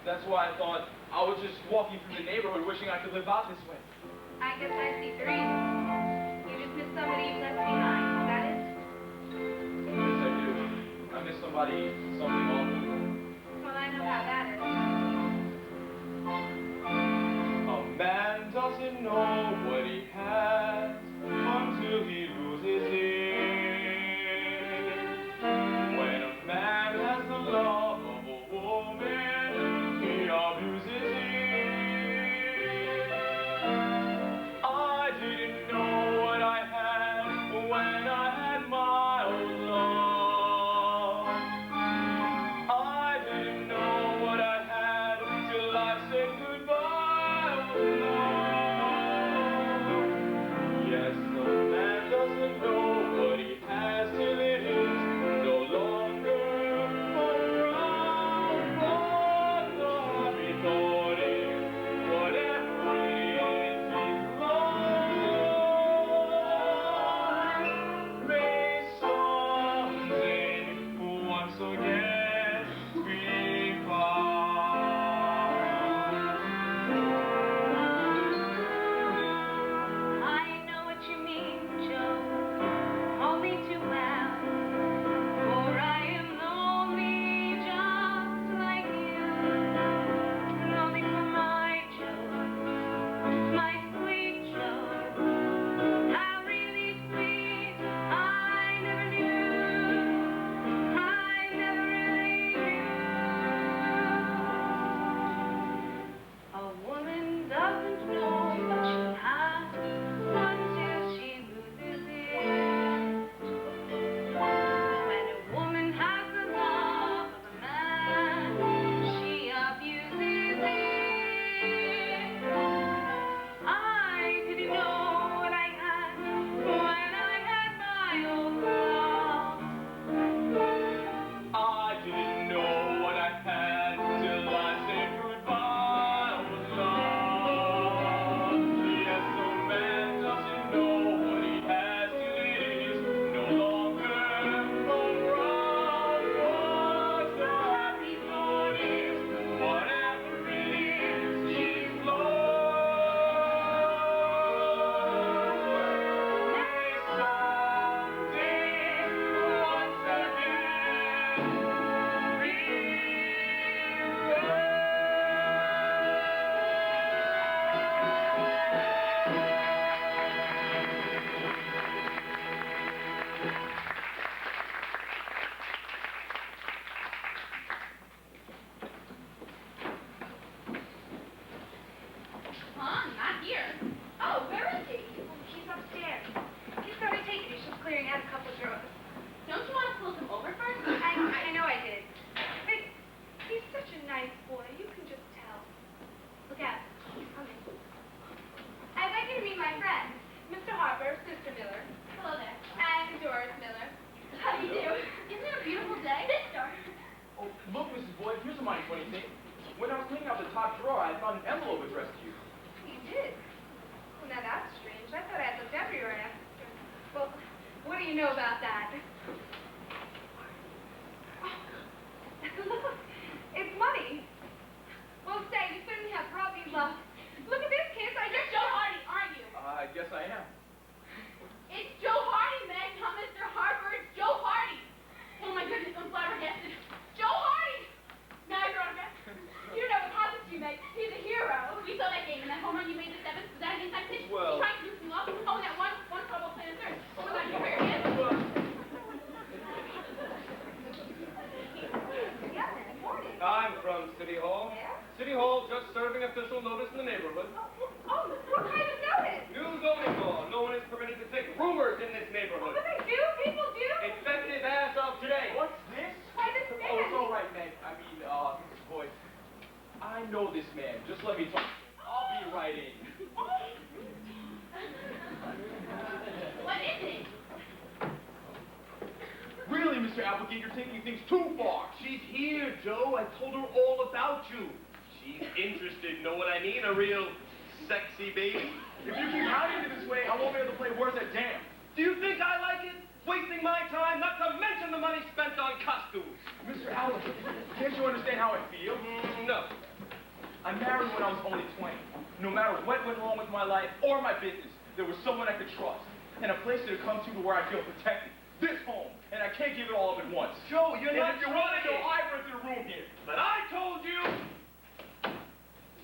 [SPEAKER 4] That's why I thought I was just walking through the neighborhood wishing I could live out this way.
[SPEAKER 6] I guess I see the reason. You just miss somebody you left behind. Is that it?
[SPEAKER 4] Yes, I do. I miss somebody, something awful.
[SPEAKER 6] Well, I know how that is.
[SPEAKER 5] A man doesn't know what he has until he loses it. When a man has the love of a woman, he abuses it. I didn't know what I had when I had my old love. I didn't know what I had till I said goodbye. Oh, no.
[SPEAKER 2] old house.
[SPEAKER 5] I didn't know what I had till I said goodbye. I was lost. Yes, a man doesn't know what he has till it is no longer around. What's the happy thought is, whatever it is, she's lost. Maybe someday, once again,
[SPEAKER 2] Huh? Not here. Oh, where is he? She's upstairs. He started taking it. She's clearing out a couple drawers. Don't you want to pull him over first? I know I did. But he's such a nice boy. You can just tell. Look out. He's coming. I'd like you to meet my friend, Mr. Harper, Sister Miller. Hello there. And Doris Miller. How do you do? Isn't it a beautiful day? Sister.
[SPEAKER 4] Oh, look, Mrs. Boyd, here's a mighty funny thing. When I was cleaning out the top drawer, I found an envelope addressed to you.
[SPEAKER 2] You did? Well, now that's strange. I thought I had looked everywhere after. Well, what do you know about that? Look, it's money. Well, say, you certainly have brought me luck. Look at this, kids. I guess Joe Hardy, aren't you?
[SPEAKER 4] I guess I am.
[SPEAKER 2] It's Joe Hardy, Meg, not Mr. Harper. It's Joe Hardy. Oh, my goodness, I'm flabbergasted. Joe Hardy! Now you're on You don't know what happened to you, Meg. He's a hero. We saw that game, and that home run you made the seventh. Was that against that pitch?
[SPEAKER 4] Well-
[SPEAKER 2] You tried to do some off. Oh, and that one trouble playing third. Was that your hair? Yes. Yeah, man. Morning.
[SPEAKER 3] I'm from City Hall.
[SPEAKER 2] Yeah?
[SPEAKER 3] City Hall just serving official notice in the neighborhood.
[SPEAKER 2] Oh, what kind of notice?
[SPEAKER 3] New zoning law. No one is permitted to think rumors in this neighborhood.
[SPEAKER 2] What they do? People do?
[SPEAKER 3] Effective as of today.
[SPEAKER 4] What's this?
[SPEAKER 2] Why this man?
[SPEAKER 4] Oh, it's all right, Meg. Mrs. Boyd. I know this man. Just let me talk. I'll be right in.
[SPEAKER 2] What is it?
[SPEAKER 4] Really, Mr. Applegate, you're taking things too far.
[SPEAKER 3] She's here, Joe. I told her all about you. She's interested, know what I mean? A real sexy baby.
[SPEAKER 4] If you keep hiding it this way, I won't be able to play Words at Jam.
[SPEAKER 3] Do you think I like it? Wasting my time, not to mention the money spent on costumes.
[SPEAKER 4] Mr. Applegate, can't you understand how I feel?
[SPEAKER 3] No.
[SPEAKER 4] I married when I was only 20. No matter what went wrong with my life or my business, there was someone I could trust and a place to come to where I feel protected. This home, and I can't give it all up at once.
[SPEAKER 3] Joe, you're
[SPEAKER 4] And
[SPEAKER 3] not
[SPEAKER 4] if you want to
[SPEAKER 3] trying.
[SPEAKER 4] go, I rented a room here.
[SPEAKER 3] But I told you.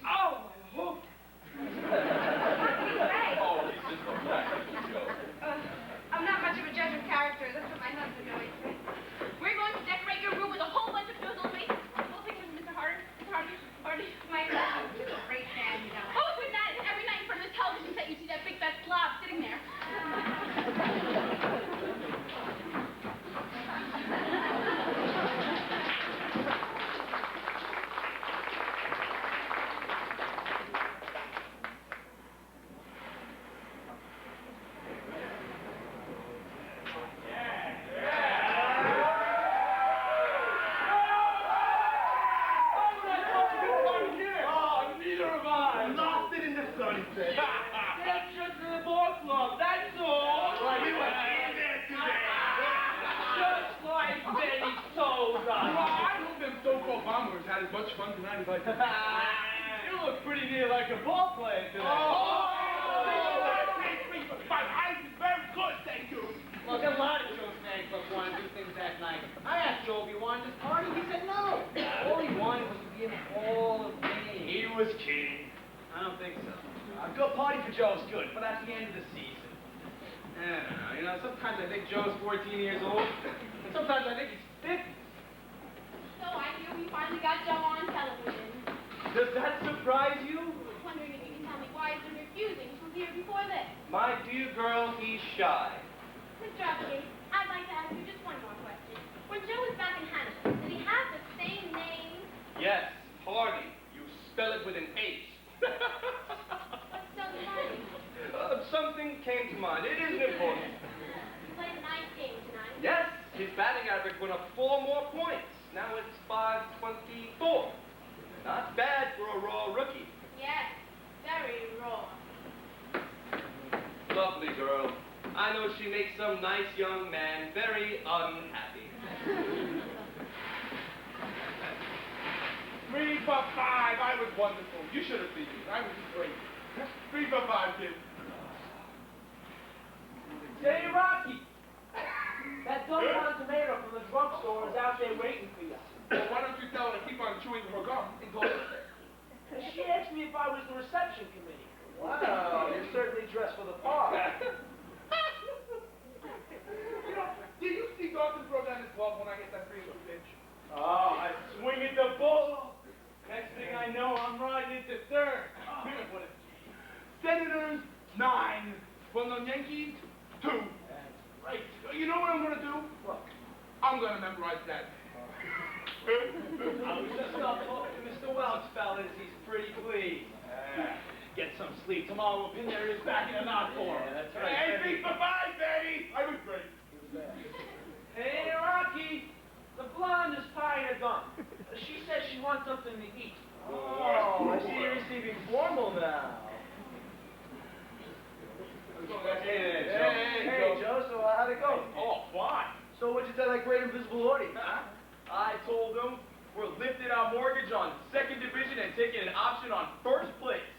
[SPEAKER 3] Oh, my hook.
[SPEAKER 2] What did he say?
[SPEAKER 4] Oh, he's just a practical joke.
[SPEAKER 2] I'm not much of a judge of character. That's what my husband always says. We're going to decorate your room with a whole bunch of fizzle paint. Full pictures of Mr. Hardy. My husband's just a great fan, you know. Oh, with that, every night in front of the television set, you see that big fat slob sitting there.
[SPEAKER 7] Had as much fun tonight as I could.
[SPEAKER 4] You look pretty near like a ball player today.
[SPEAKER 7] My eyes is very good, thank you.
[SPEAKER 8] Look, a lot of Joe's fans club wanted to do things that night. I asked Joe if he wanted this party. He said no. All he wanted was to be in the Hall of Fame.
[SPEAKER 4] He was kidding.
[SPEAKER 8] I don't think so.
[SPEAKER 4] A good party for Joe's good, but at the end of the season.
[SPEAKER 8] I don't know. You know, sometimes I think Joe's 14 years old, and sometimes I think he's 50.
[SPEAKER 2] So I hear we finally got Joe on television.
[SPEAKER 4] Does that surprise you?
[SPEAKER 2] I was wondering if you can tell me why he's been refusing to appear before this.
[SPEAKER 3] My dear girl, he's shy.
[SPEAKER 6] Mr. Applegate, I'd like to ask you just one more question. When Joe was back in Hannibal, did he have the same name?
[SPEAKER 3] Yes, Hardy. You spell it with an H.
[SPEAKER 6] What's so funny?
[SPEAKER 3] Something came to mind. It isn't important.
[SPEAKER 6] He played a nice
[SPEAKER 3] His batting average went up 4 more points. Now it's 524. Not bad for a raw rookie.
[SPEAKER 2] Yes, very raw.
[SPEAKER 3] Lovely girl. I know she makes some nice young man very unhappy.
[SPEAKER 7] 3 for 5. I was wonderful. You should have seen me. I was great. 3 for 5, kid.
[SPEAKER 4] Say, Rocky, that Dunbar tomato from the drugstore is out there waiting for you.
[SPEAKER 7] Well, why don't you tell her to keep on chewing her gum and go upstairs?
[SPEAKER 4] She asked me if I was the reception committee. Wow, you're certainly dressed for the part.
[SPEAKER 7] You know, do you see Dawson throw down his glove when I hit that 3 for pitch?
[SPEAKER 4] Oh, I swing at the ball. Next thing I know, I'm riding into third. Oh, what a...
[SPEAKER 7] Senators, 9. Well, no, Yankees, 2.
[SPEAKER 4] Right.
[SPEAKER 7] You know what I'm going to do?
[SPEAKER 4] What?
[SPEAKER 7] I'm going to memorize that.
[SPEAKER 4] I was just up talking to Mr. Welch, fellas. He's pretty pleased. Get some sleep. Tomorrow we'll pin their ears back in a knot for him. That's right.
[SPEAKER 7] Hey, 3 for 5, Betty. I was great.
[SPEAKER 4] Hey, Rocky. The blonde is tying a gun. She says she wants something to eat. Oh, I see you're receiving formal now. Hey, Joe, so how'd it go?
[SPEAKER 5] Oh, fine.
[SPEAKER 4] So what'd you tell that great invisible audience?
[SPEAKER 5] I told them we're lifting our mortgage on 2nd division and taking an option on 1st place.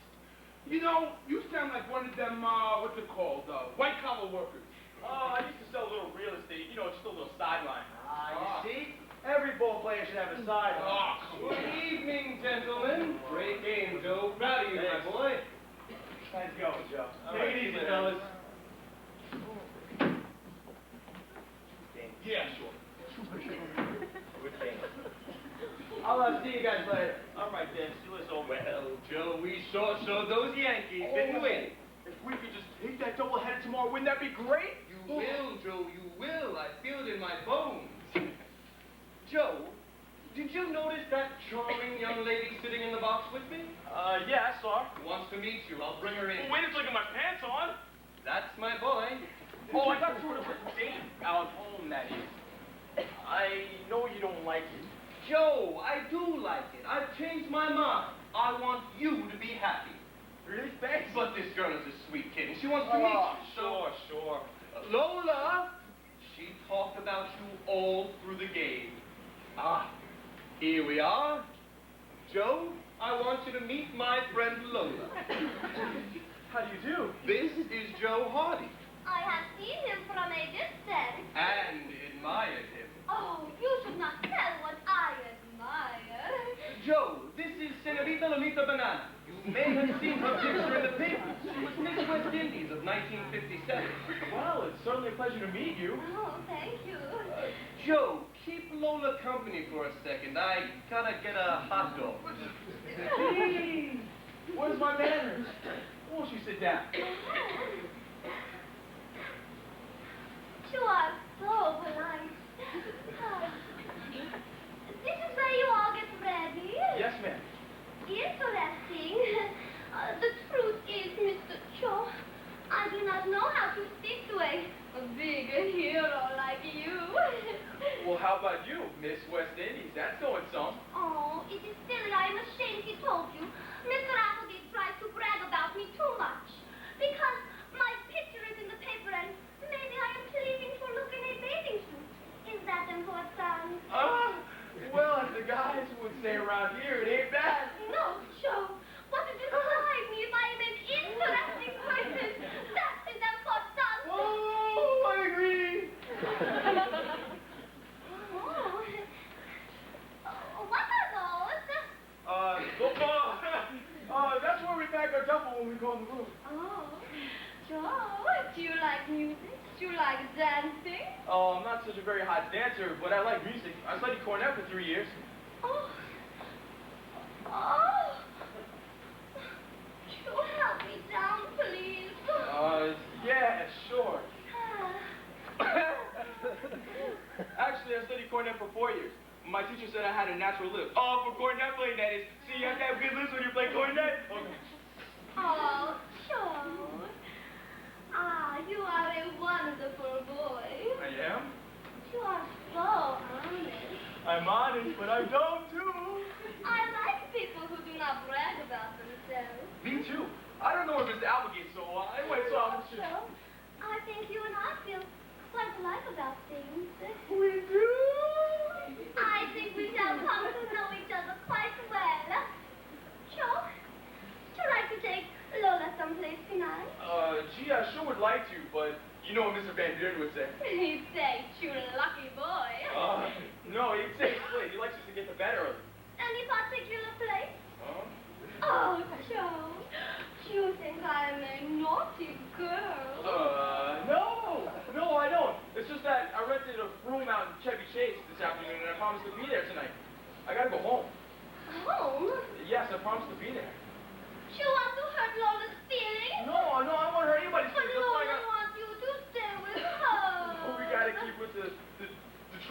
[SPEAKER 7] You know, you sound like one of them, what's it called, white-collar workers.
[SPEAKER 5] Oh, I used to sell a little real estate, you know, just a little sideline.
[SPEAKER 4] You see? Every ball player should have a side.
[SPEAKER 3] Good evening, gentlemen. Great game, Joe. Proud of you, my boy.
[SPEAKER 4] Nice going, Joe.
[SPEAKER 3] Take it easy, fellas.
[SPEAKER 5] Yeah, sure.
[SPEAKER 4] I'll see you guys later.
[SPEAKER 5] All right, then. See you later.
[SPEAKER 3] Well, Joe, we sure showed those Yankees didn't win.
[SPEAKER 5] If we could just hit that doubleheader tomorrow, wouldn't that be great?
[SPEAKER 3] You will, Joe, you will. I feel it in my bones. Joe, did you notice that charming young lady sitting in the box with me?
[SPEAKER 5] Yeah, I saw her.
[SPEAKER 3] Wants to meet you. I'll bring her in.
[SPEAKER 5] Wait until I get my pants on.
[SPEAKER 3] That's my boy.
[SPEAKER 5] Oh, I got sort of a date out home, that is. I know you don't like it.
[SPEAKER 3] Joe, I do like it. I've changed my mind. I want you to be happy.
[SPEAKER 5] Really? Thanks.
[SPEAKER 3] But this girl is a sweet kid, and she wants to meet you.
[SPEAKER 5] Sure.
[SPEAKER 3] Lola, she talked about you all through the game. Ah, here we are. Joe, I want you to meet my friend Lola.
[SPEAKER 5] How do you do?
[SPEAKER 3] This is Joe Hardy,
[SPEAKER 6] I have seen him from a distance.
[SPEAKER 3] and admired him.
[SPEAKER 6] Oh, you should not tell what I admire.
[SPEAKER 3] Joe, this is Senorita Lolita Banana. You may have seen her picture in the papers. She was Miss West Indies of 1957.
[SPEAKER 5] Well, it's certainly a pleasure to meet you.
[SPEAKER 6] Oh, thank you.
[SPEAKER 3] Joe, keep Lola company for a second. I gotta get a hot dog.
[SPEAKER 4] Hey, where's my manners? Won't you sit down?
[SPEAKER 6] You are so polite. This is where you all get ready.
[SPEAKER 5] Yes, ma'am.
[SPEAKER 6] Interesting. The truth is, Mr. Cho, I do not know how to speak to a big hero like you.
[SPEAKER 5] Well, how about you, Miss West Indies? That's going some.
[SPEAKER 6] Oh, it is silly. I am ashamed he told you. Mr. Applegate tries to brag about me too much. Because my picture is in the paper and maybe I am sleeping for looking a bathing suit. Is that important?
[SPEAKER 5] Well, as the guys would say around here, it ain't bad.
[SPEAKER 6] No, Joe. What would describe me if I am an interesting person? That is important.
[SPEAKER 5] Oh, I agree.
[SPEAKER 6] What are those?
[SPEAKER 5] Football. That's where we pack our duffel when we go in the room.
[SPEAKER 6] Oh, Joe, do you like music? Do you like dancing?
[SPEAKER 5] Oh, I'm not such a very hot dancer, but I like music. I studied cornet for 3 years.
[SPEAKER 6] Oh. Oh. You help me down, please.
[SPEAKER 5] Yeah, sure. Actually, I studied cornet for 4 years. My teacher said I had a natural lip. Oh, for cornet playing, that is. See, you have to have good lips when you play cornet. Okay.
[SPEAKER 6] Oh, Joe. Ah, you are a wonderful boy.
[SPEAKER 5] I am?
[SPEAKER 6] You are
[SPEAKER 4] I'm honest, but I don't too.
[SPEAKER 6] I like people who do not brag about themselves.
[SPEAKER 4] Me too. I don't know where Mr. Applegate, so I went to Officer.
[SPEAKER 6] So, I think you and I feel quite alike about things.
[SPEAKER 4] We do.
[SPEAKER 6] I think we shall come to know each other quite well. Joe, would you like to take Lola someplace tonight?
[SPEAKER 4] Gee, I sure would like to, but you know what Mr. Van Buren would say.
[SPEAKER 6] He'd say, you're a lucky boy.
[SPEAKER 4] No, he'd say it's late. He likes us to get to bed early.
[SPEAKER 6] Any particular place?
[SPEAKER 4] Huh?
[SPEAKER 6] Oh, Joe, you think I'm a naughty girl?
[SPEAKER 4] No, I don't. It's just that I rented a room out in Chevy Chase this afternoon, and I promised to be there tonight. I gotta go home.
[SPEAKER 6] Home?
[SPEAKER 4] Yes, I promised to be there.
[SPEAKER 6] You want to hurt Lola's feelings?
[SPEAKER 4] No, I don't want to hurt anybody's
[SPEAKER 6] But
[SPEAKER 4] feelings. That's why
[SPEAKER 6] Lola wants you to stay with her.
[SPEAKER 4] we gotta keep with the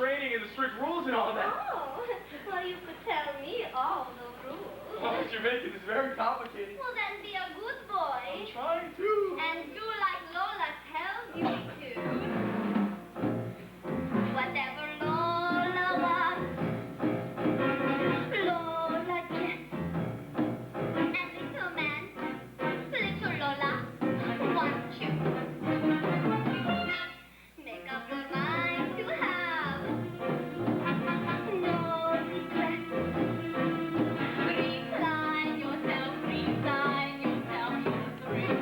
[SPEAKER 4] training and the strict rules and all that.
[SPEAKER 6] Oh, well, you could tell me all the rules.
[SPEAKER 4] Oh, but you're making this very complicated.
[SPEAKER 6] Well, then be a good boy.
[SPEAKER 4] I'm trying to.
[SPEAKER 6] And do like Lola tells you to. Whatever Lola wants, Lola gets. And little man, little Lola, wants you. Make up your mind to have no regrets. Recline yourself, you're free.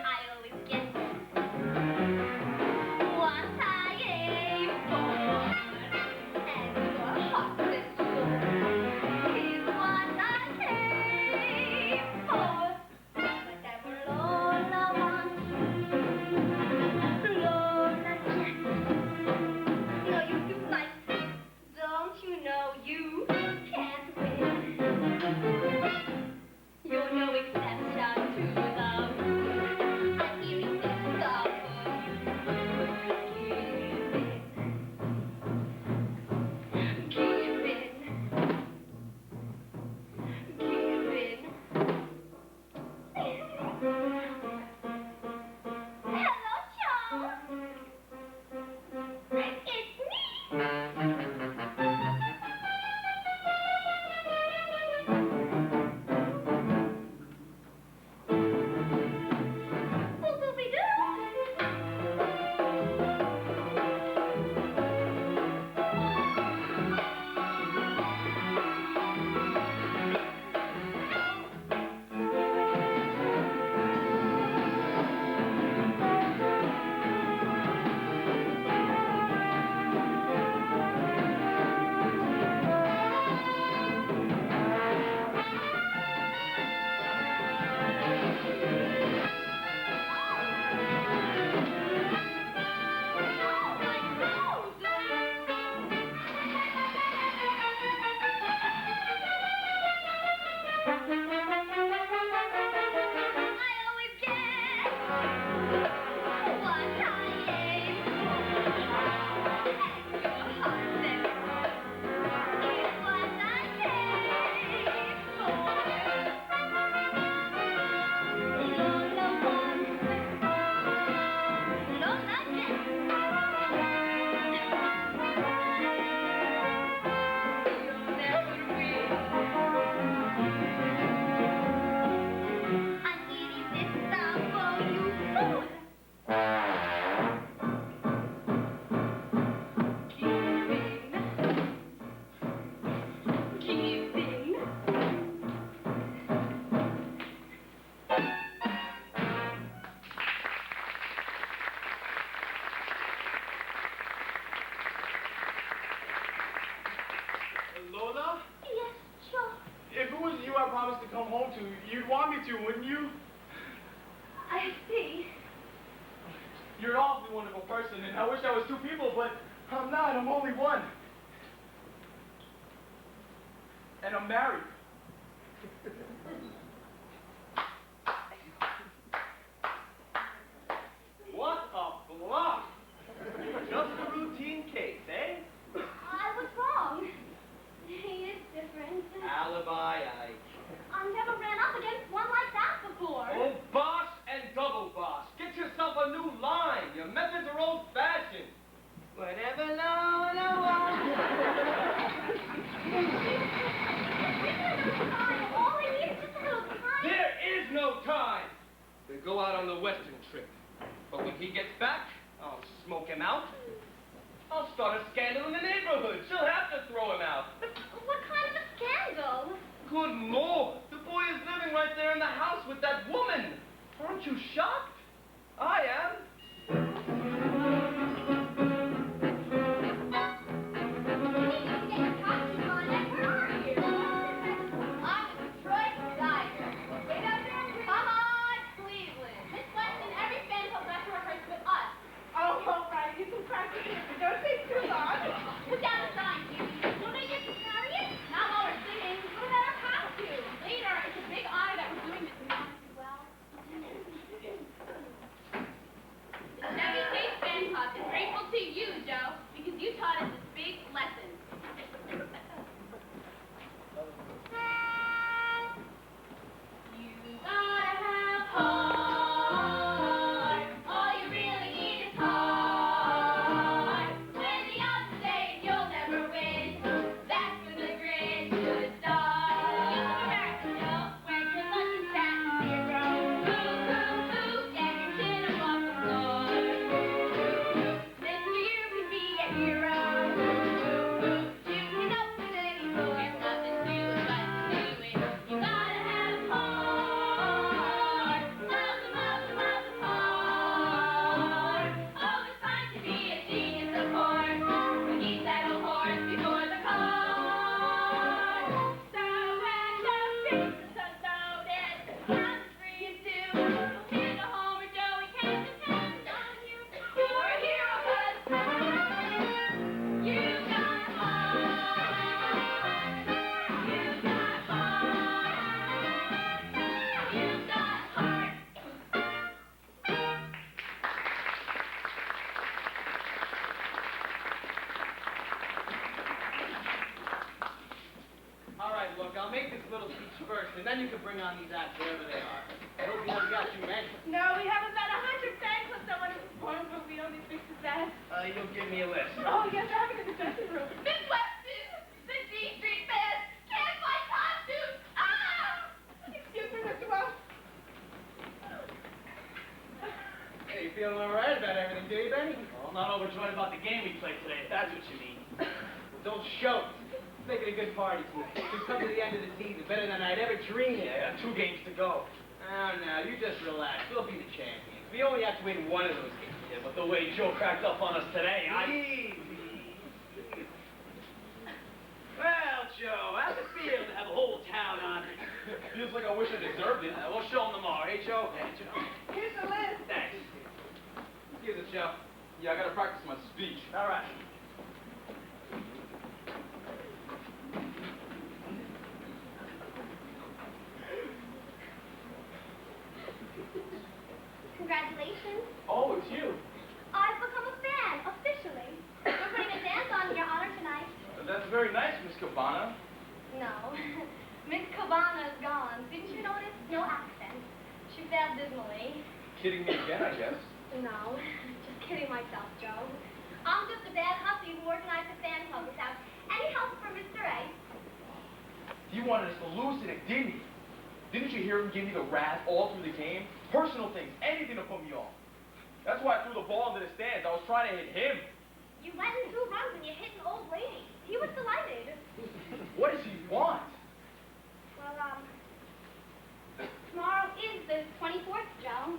[SPEAKER 6] I always get what I aim for, and your heart and soul is what I aim for. Whatever Lola wants, Lola gets. No, you do like, don't you know you can't win? You're no exception to the rule. I'm irresistible. Give in. Hello, Joe. It's me.
[SPEAKER 4] You'd want me to, wouldn't you?
[SPEAKER 6] I see.
[SPEAKER 4] You're an awfully wonderful person, and I wish I was two people, but I'm not. I'm only one. And I'm married.
[SPEAKER 3] What a bluff! Just a routine case, eh?
[SPEAKER 6] I was wrong. He is different.
[SPEAKER 3] Alibi, Ike.
[SPEAKER 6] I never ran up against one like that before.
[SPEAKER 3] Oh, boss and double boss. Get yourself a new line. Your methods are old-fashioned. Whatever Lola go out on the western trip. But when he gets back, I'll smoke him out. I'll start a scandal in the neighborhood. She'll have to throw him out.
[SPEAKER 6] But what kind of a scandal?
[SPEAKER 3] Good Lord, the boy is living right there in the house with that woman. Aren't you shocked? I am.
[SPEAKER 8] I'll make this little speech first, and then you can bring on these acts wherever they are. I hope you haven't got too many.
[SPEAKER 2] No, we have about 100 fan clubs that want to perform, but we only fix the that.
[SPEAKER 3] You'll give me a list.
[SPEAKER 2] Oh, yes, I have it in the dressing room. Midwestern, the D Street Band, can't find costumes. Ah! Excuse me, Mr. Wells.
[SPEAKER 8] Hey, you feeling all right about everything, do you, Benny?
[SPEAKER 4] Well, I'm not overjoyed about the game we played today, if that's what you mean.
[SPEAKER 8] Don't show it. Let's make it a good party tonight. We've come to the end of the season, better than I'd ever dreamed.
[SPEAKER 4] Yeah, 2 games to go.
[SPEAKER 8] Oh, no, you just relax. We'll be the champions. We only have to win one of those games.
[SPEAKER 4] Yeah, but the way Joe cracked up on us today, Well, Joe, how's it feel to have a whole town on it?
[SPEAKER 7] Feels like I wish I deserved it.
[SPEAKER 4] We'll show them tomorrow, hey, Joe? Hey, Joe.
[SPEAKER 2] Here's the list.
[SPEAKER 4] Thanks.
[SPEAKER 8] Excuse us, Joe.
[SPEAKER 7] Yeah, I gotta practice my speech.
[SPEAKER 4] All right.
[SPEAKER 6] Congratulations.
[SPEAKER 7] Oh, it's you.
[SPEAKER 6] I've become a fan, officially. We're putting a dance on in your honor tonight.
[SPEAKER 7] That's very nice, Miss Cabana.
[SPEAKER 6] No. Miss Cabana's gone. Didn't you notice? No accent. She failed dismally.
[SPEAKER 7] Kidding me again, I guess.
[SPEAKER 6] No. Just kidding myself, Joe. I'm just a bad hussy who organized a fan club without any help from Mr. A.
[SPEAKER 7] You wanted us to lose today, didn't you? Didn't you hear him give me the wrath all through the game? Personal things, anything to put me off. That's why I threw the ball into the stands. I was trying to hit him.
[SPEAKER 6] You went in 2 runs and you hit an old lady. He was delighted.
[SPEAKER 7] What does he want?
[SPEAKER 6] Well, tomorrow is the 24th, Joe.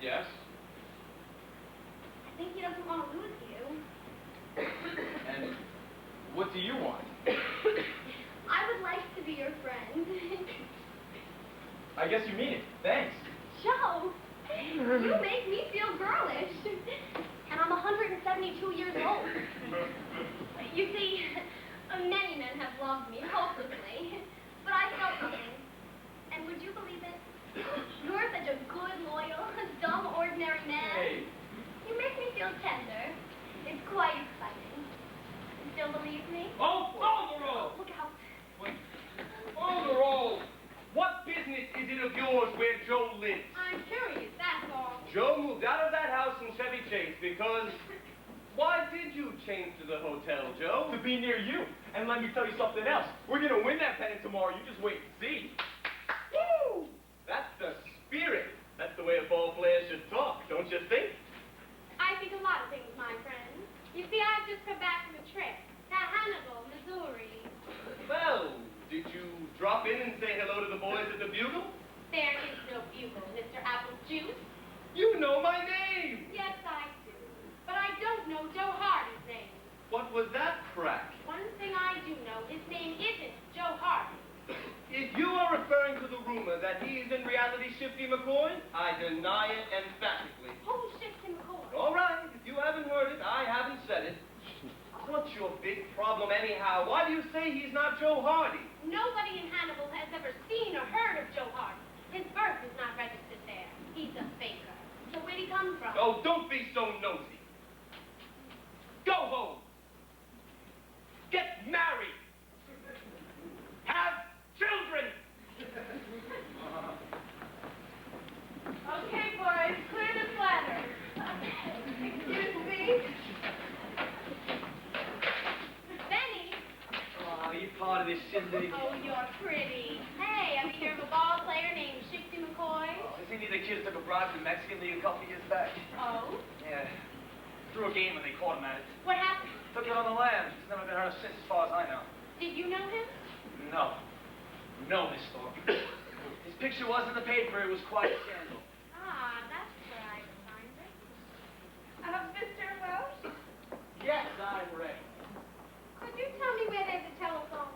[SPEAKER 7] Yes?
[SPEAKER 6] I think he doesn't want to lose you.
[SPEAKER 7] And what do you want?
[SPEAKER 6] I would like to be your friend.
[SPEAKER 7] I guess you mean it. Thanks.
[SPEAKER 6] Joe, you make me feel girlish. And I'm 172 years old. You see, many men have loved me hopelessly, but I felt nothing. And would you believe it? You're such a good, loyal, dumb, ordinary man.
[SPEAKER 7] Hey.
[SPEAKER 6] You make me feel tender. It's quite exciting. You still believe me?
[SPEAKER 3] Oh, on the roll!
[SPEAKER 6] Look out.
[SPEAKER 3] On the roll! What business is it of yours where Joe lives?
[SPEAKER 2] I'm curious, that's all.
[SPEAKER 3] Joe moved out of that house in Chevy Chase because... Why did you change to the hotel, Joe?
[SPEAKER 7] To be near you. And let me tell you something else. We're gonna win that pennant tomorrow. You just wait and see.
[SPEAKER 3] Woo! That's the spirit. That's the the way a ball player should talk, don't you think?
[SPEAKER 2] I think a lot of things, my friend. You see, I've just come back from a trip to Hannibal, Missouri.
[SPEAKER 3] Well, did you drop in and say hello to the boys at the Bugle?
[SPEAKER 2] There is no bugle, Mr. Apple Juice.
[SPEAKER 3] You know my name!
[SPEAKER 2] Yes, I do. But I don't know Joe Hardy's name.
[SPEAKER 3] What was that crack?
[SPEAKER 2] One thing I do know, his name isn't Joe Hardy.
[SPEAKER 3] If you are referring to the rumor that he is in reality Shifty McCoy, I deny it emphatically.
[SPEAKER 2] Who's Shifty McCoy?
[SPEAKER 3] All right, if you haven't heard it, I haven't said it. What's your big problem anyhow? Why do you say he's not Joe Hardy?
[SPEAKER 2] Nobody in Hannibal has ever seen or heard of Joe Hardy. His birth is not registered there. He's a faker. So where'd he come from?
[SPEAKER 3] Oh, don't be so nosy. Go home. Get married. Have children.
[SPEAKER 2] Okay, boys, clear the bladder. Excuse me. Benny.
[SPEAKER 4] Oh, you part of this shindig.
[SPEAKER 2] Oh, you're pretty. Hey, ever hear of a ball player named Shifty McCoy?
[SPEAKER 7] Isn't he the kid who took a bribe from the Mexican League a couple years back?
[SPEAKER 2] Oh?
[SPEAKER 7] Yeah. Threw a game and they caught him at it.
[SPEAKER 2] What happened?
[SPEAKER 7] Took it on the lam. He's never been heard of since, as far as I know.
[SPEAKER 2] Did you know him?
[SPEAKER 7] No. No, Miss Thorpe. His picture was in the paper. It was quite a scandal.
[SPEAKER 2] Ah, that's where I would find it. Mr. Welsh,
[SPEAKER 4] Yes, I'm ready.
[SPEAKER 2] could you tell me where there's a telephone?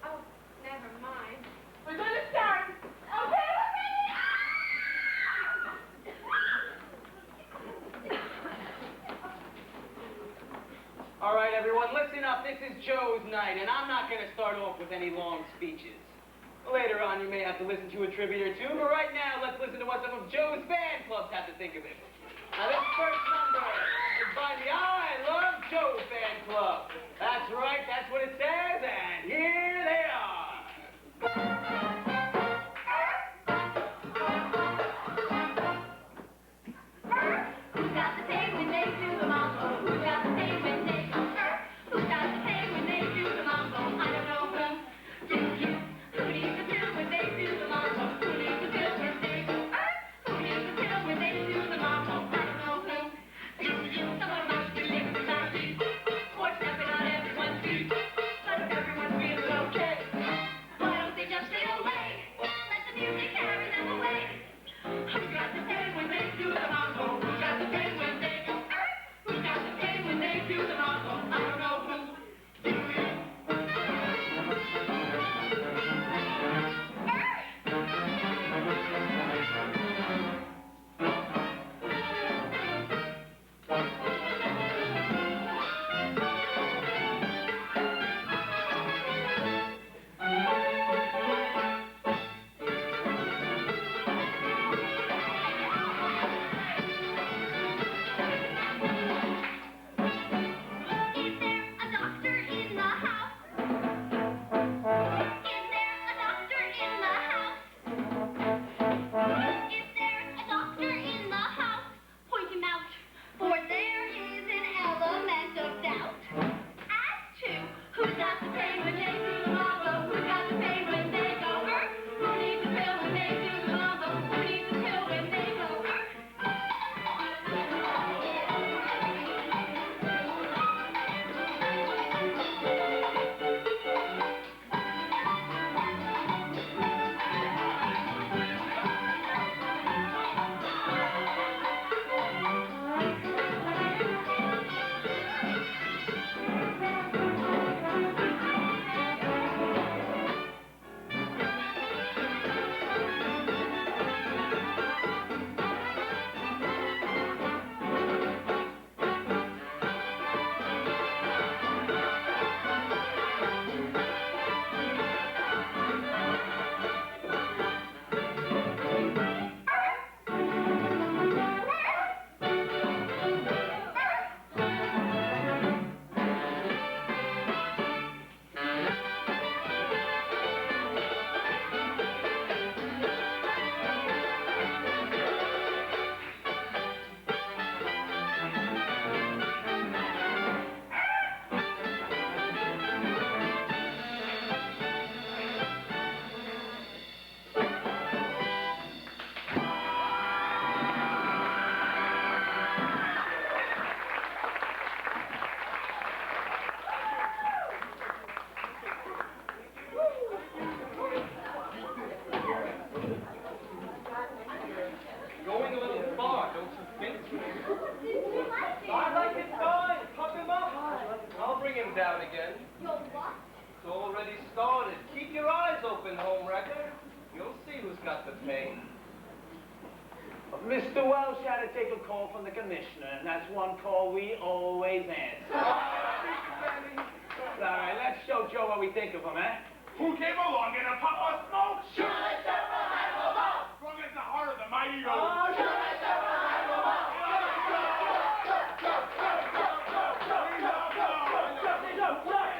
[SPEAKER 2] Oh, never mind. We're going to start. Okay, we're ready.
[SPEAKER 8] All right, everyone, listen up. This is Joe's night, and I'm not going to start off with any long speeches. Later on, you may have to listen to a tribute or two, but right now, let's listen to what some of Joe's fan clubs have to think of it. Now, this first number is by the I Love Joe fan club. That's right, that's what it says, and here they are.
[SPEAKER 6] Who's got the pay when they do the mambo? Who's got the pay when they go? Who's got the pay when they do the mambo? I don't know who. Do you? Who needs the pill when they do the mambo? Who needs the pill when they go? Who needs the pill when they do the mambo? I don't know who. Do you? Someone must be living beside you. Or stepping on everyone's feet. But if everyone's
[SPEAKER 9] going down again.
[SPEAKER 6] Your what?
[SPEAKER 9] It's already started. Keep your eyes open, home wrecker. You'll see who's got the pay.
[SPEAKER 10] Mr. Welsh had to take a call from the commissioner, and that's one call we always answer. All right, let's show Joe what we think of him, eh?
[SPEAKER 5] Who came along in a puff of smoke? Strong as the heart of the mighty oak.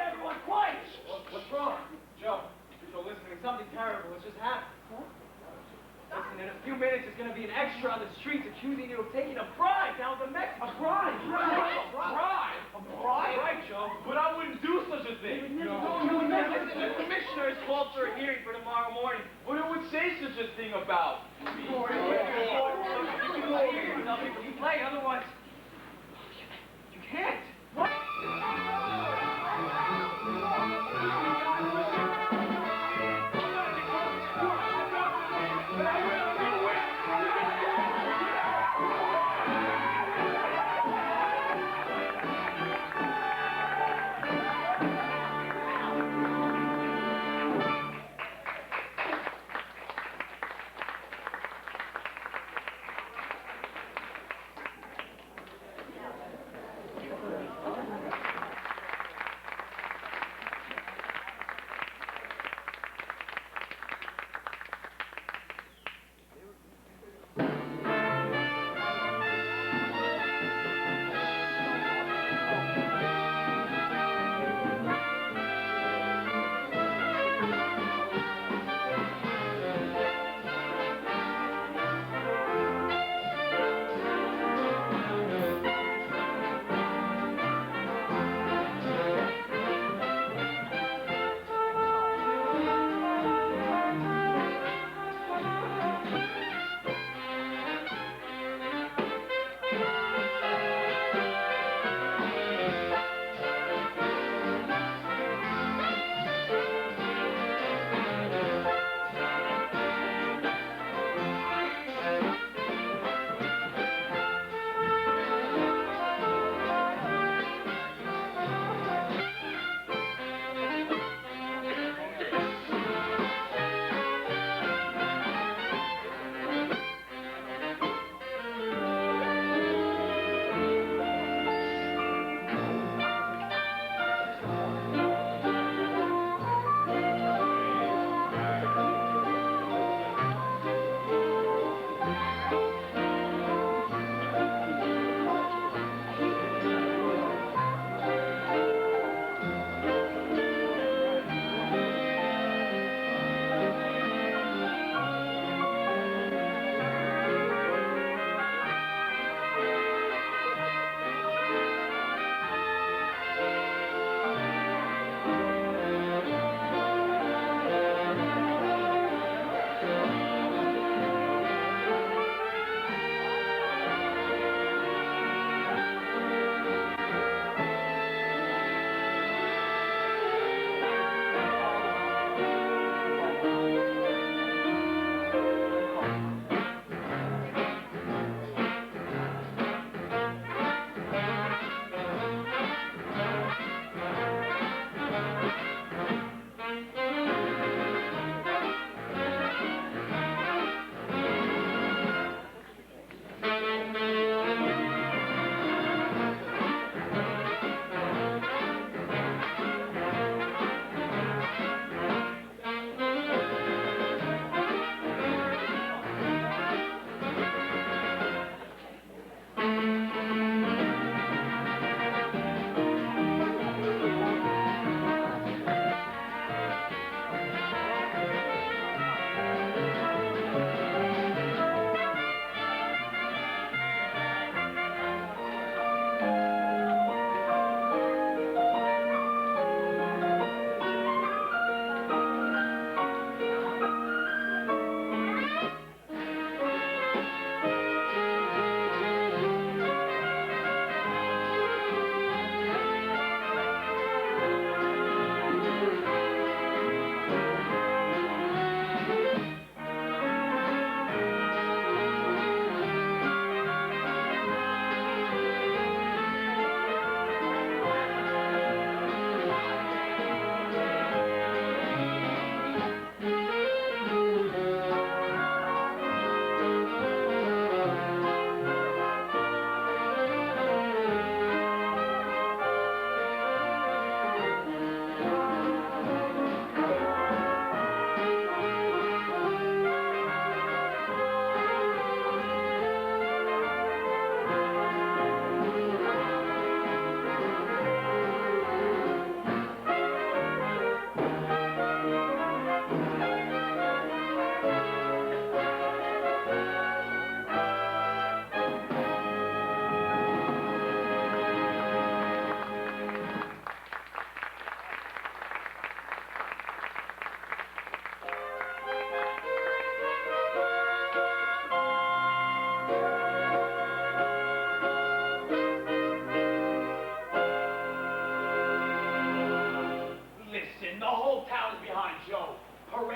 [SPEAKER 8] Everyone, quiet!
[SPEAKER 7] What's wrong?
[SPEAKER 8] Joe, listening, something terrible has just happened. Listen, in a few minutes there's going to be an extra on the streets accusing you of taking a bribe down to Mexico.
[SPEAKER 7] A bribe? A bribe?
[SPEAKER 8] Right, Joe.
[SPEAKER 7] But I wouldn't do such a thing.
[SPEAKER 8] No, listen, the commissioner is called for a hearing for tomorrow morning.
[SPEAKER 7] What it would say such a thing about me?
[SPEAKER 8] You can play, otherwise you can't.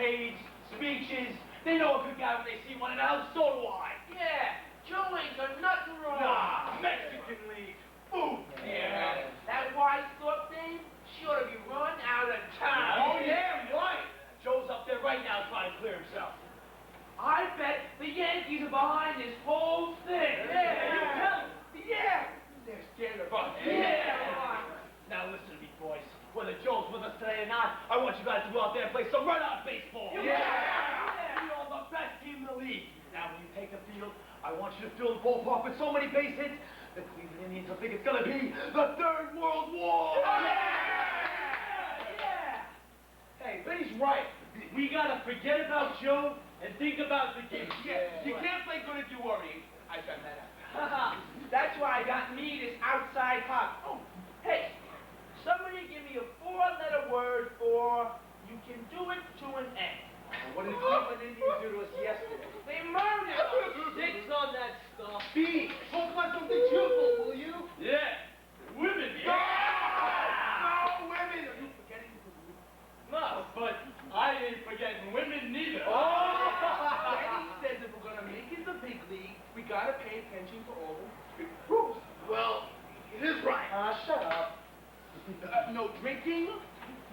[SPEAKER 4] parades, speeches. They know a good guy when they see one, and hell, so do I.
[SPEAKER 8] Yeah, Joe ain't got nothing wrong.
[SPEAKER 4] Nah, Mexican League. Food.
[SPEAKER 8] Yeah. That wise thought thing, she ought to be run out of town.
[SPEAKER 4] Oh, yeah, right. Joe's up there right now trying to clear himself.
[SPEAKER 8] I bet the Yankees are behind this whole thing.
[SPEAKER 4] Yeah, you tell him. Yeah. They're scared of us.
[SPEAKER 8] Yeah.
[SPEAKER 4] Now listen to me, boys. Whether Joe's with us today or not, I want you guys to go out there and play some run-out baseball.
[SPEAKER 8] Yeah.
[SPEAKER 4] We are the best team in the league. Now, when you take the field, I want you to fill the ballpark with so many base hits, the Cleveland Indians will think it's going to be the Third World War.
[SPEAKER 8] Yeah.
[SPEAKER 4] Hey, but he's right. We got to forget about Joe and think about the game.
[SPEAKER 3] You can't play good if you worry. I found that out.
[SPEAKER 8] That's why I got me this outside hop. Oh, hey, somebody give me a 4-letter word for you can do it to an end.
[SPEAKER 3] What did the Cleveland Indians do to us yesterday?
[SPEAKER 8] They murdered us.
[SPEAKER 9] Six on that stuff.
[SPEAKER 3] Speak! Talk about something cheerful, will you?
[SPEAKER 4] Yeah. Women,
[SPEAKER 3] No! No, women! Are you forgetting the group?
[SPEAKER 4] No, but I ain't forgetting women neither.
[SPEAKER 3] Danny says if we're gonna make it the big league, we gotta pay attention to all the strict rules.
[SPEAKER 5] Well, it is right.
[SPEAKER 3] Shut up. No drinking,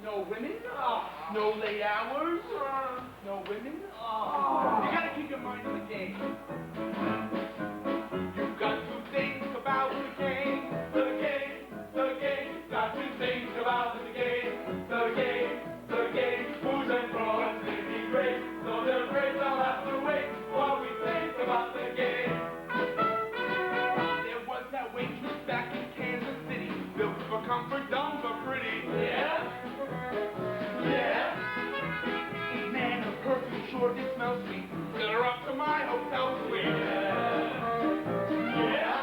[SPEAKER 3] no women, no late hours, no women. You gotta keep your mind on the game. You've got to think about the game, the game, the game. Got to think about the game, the game, the game. Who's in front? It'd be great. So they're afraid they'll have to wait while we think about the game. There was that waitress back in Kansas City, built for comfort, dumb but pretty. Yeah? Yeah? Man, her perfume sure did smell sweet. Set her up to my hotel suite. Yeah?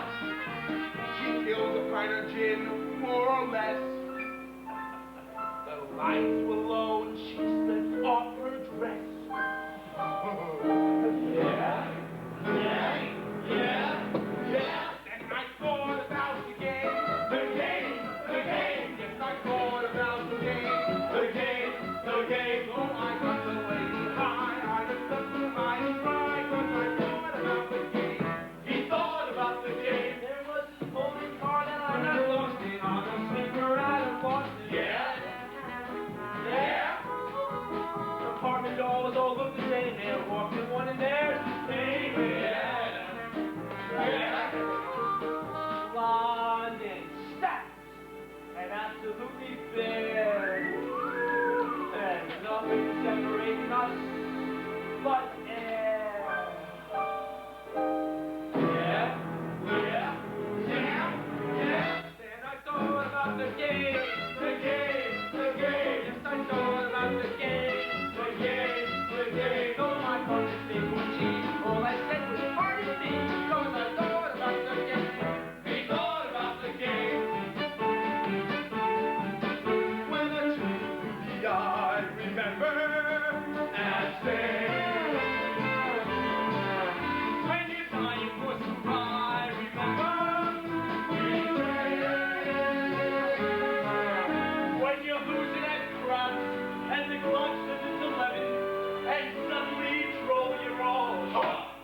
[SPEAKER 3] She killed a pint of gin, more or less. The lights were low and she slipped off her dress. Yeah? Yeah? Yeah? Yeah? And I thought about the game, the game, the game. Yes, I thought about the game, the game, the game. Oh, I got the lady high, I just took the high and dry, 'cause I thought about the game. He thought about the game.
[SPEAKER 8] There was this bowling car that I got lost in on a sleeper out of Boston.
[SPEAKER 3] Yeah? Yeah?
[SPEAKER 8] The apartment doors all looked the same. There walked in one in there. Same.
[SPEAKER 3] Yeah? Yeah?
[SPEAKER 8] Blonde and stacked and absolutely bare. And nothing separating us but air.
[SPEAKER 3] Yeah? Yeah? Yeah? Yeah?
[SPEAKER 8] Then I thought about the game, the game, the game. Yes, I thought about the game, the game, the game. Oh, my goodness, big one cheese. All I said was pardon me, 'cause I thought about the game.
[SPEAKER 3] He thought about the game. When I took the eye, remember, and say, when you're dying for some pie, remember, we say,
[SPEAKER 4] When you're losing at craps and the clock says it's 11, and suddenly troll your all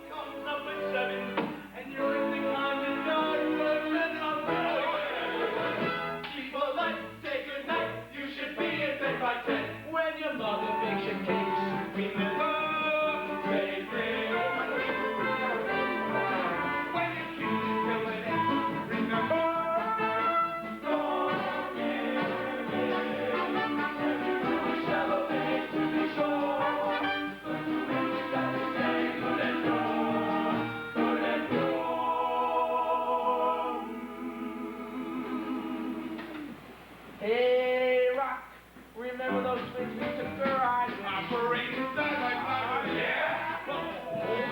[SPEAKER 4] comes up at 7, and you're in the condom yard running up.
[SPEAKER 3] keep alive, say goodnight, you should be in bed by 10.
[SPEAKER 8] When your mother makes your cakes,
[SPEAKER 3] Remember, say, when your kid is killing it, remember, don't give in. Shallow way to the shore, but you wish that the same good and pure, good and pure.
[SPEAKER 8] hey, Rock, remember those things we took for a ride?
[SPEAKER 3] Operating side by side, yeah. Oh,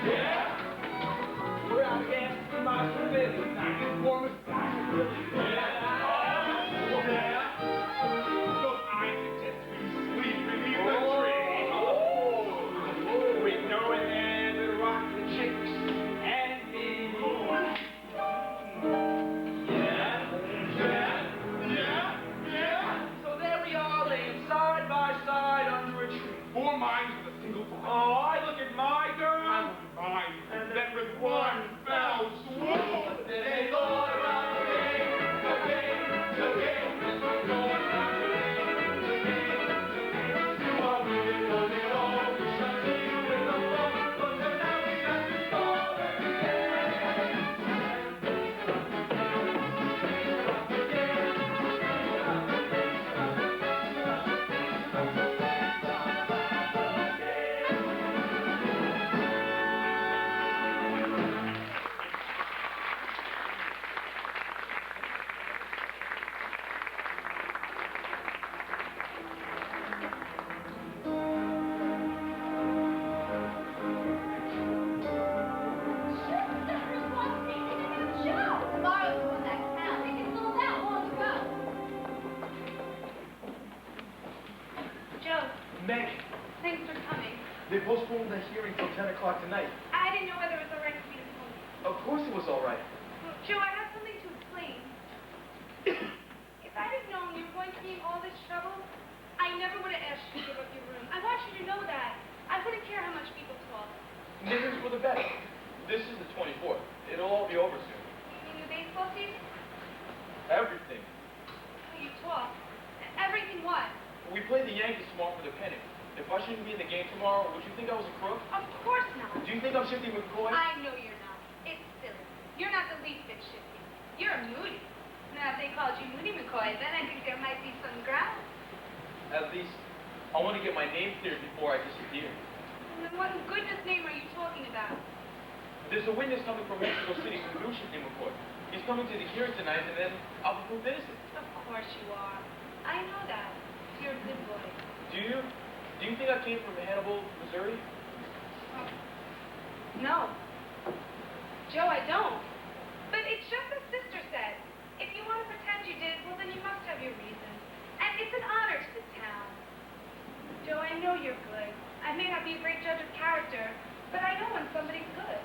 [SPEAKER 3] yeah.
[SPEAKER 8] We're out again, my civilian, not informers, not civilians.
[SPEAKER 3] Yeah. So I suggest we sleep beneath the tree. With no and the rock the chicks and me. Yeah. Yeah. Yeah. Yeah.
[SPEAKER 7] Meg,
[SPEAKER 2] Thanks for coming.
[SPEAKER 7] they postponed the hearing till 10 o'clock tonight.
[SPEAKER 2] I didn't know whether it was all right for me to call you.
[SPEAKER 7] Of course it was all right.
[SPEAKER 2] Well, Joe, I have something to explain. If I'd have known you were going to be in all this trouble, I never would have asked you to give up your room. I want you to know that. I wouldn't care how much people talk.
[SPEAKER 7] Maybe it's for the better. This is the 24th. It'll all be over soon.
[SPEAKER 2] You mean the baseball season?
[SPEAKER 7] Everything.
[SPEAKER 2] Well, you talk. Everything what?
[SPEAKER 7] We played the Yankees tomorrow for the pennant. If I shouldn't be in the game tomorrow, would you think I was a crook?
[SPEAKER 2] Of course not.
[SPEAKER 7] Do you think I'm Shifty McCoy?
[SPEAKER 2] I know you're not. It's silly. You're not the least bit shifty. You're a Moody. Now, if they called you Moody McCoy, then I think there might be some ground.
[SPEAKER 7] At least, I want to get my name cleared before I disappear.
[SPEAKER 2] And then what in goodness name are you talking about?
[SPEAKER 7] There's a witness coming from Mexico City who knew Shifty McCoy. He's coming to the hearing tonight, and then I'll be proved innocent.
[SPEAKER 2] Of course you are. I know that. You're a good boy.
[SPEAKER 7] Do you? Do you think I came from Hannibal, Missouri?
[SPEAKER 2] No. Joe, I don't. But it's just as Sister said. If you want to pretend you did, well, then you must have your reasons. And it's an honor to the town. Joe, I know you're good. I may not be a great judge of character, but I know when somebody's good.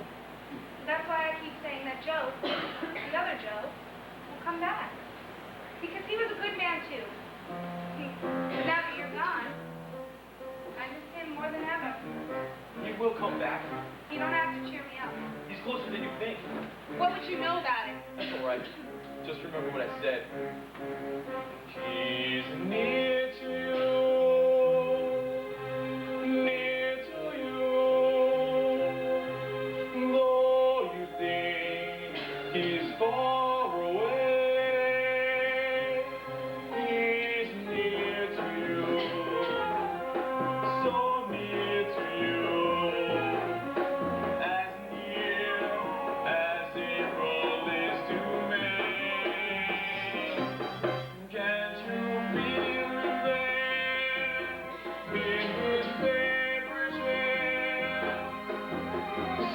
[SPEAKER 2] That's why I keep saying that Joe, the other Joe, will come back. Because he was a good man, too. But now that you're gone, I miss him more than ever.
[SPEAKER 7] He will come back.
[SPEAKER 2] You don't have to cheer me up.
[SPEAKER 7] He's closer than you think.
[SPEAKER 2] What would you know about it?
[SPEAKER 7] That's all right. Just remember what I said. He's near to you. Near to you. Though you think he's far away, he's near to you. So near to you. As near as April is to May. Can't you feel him there in his paper chair,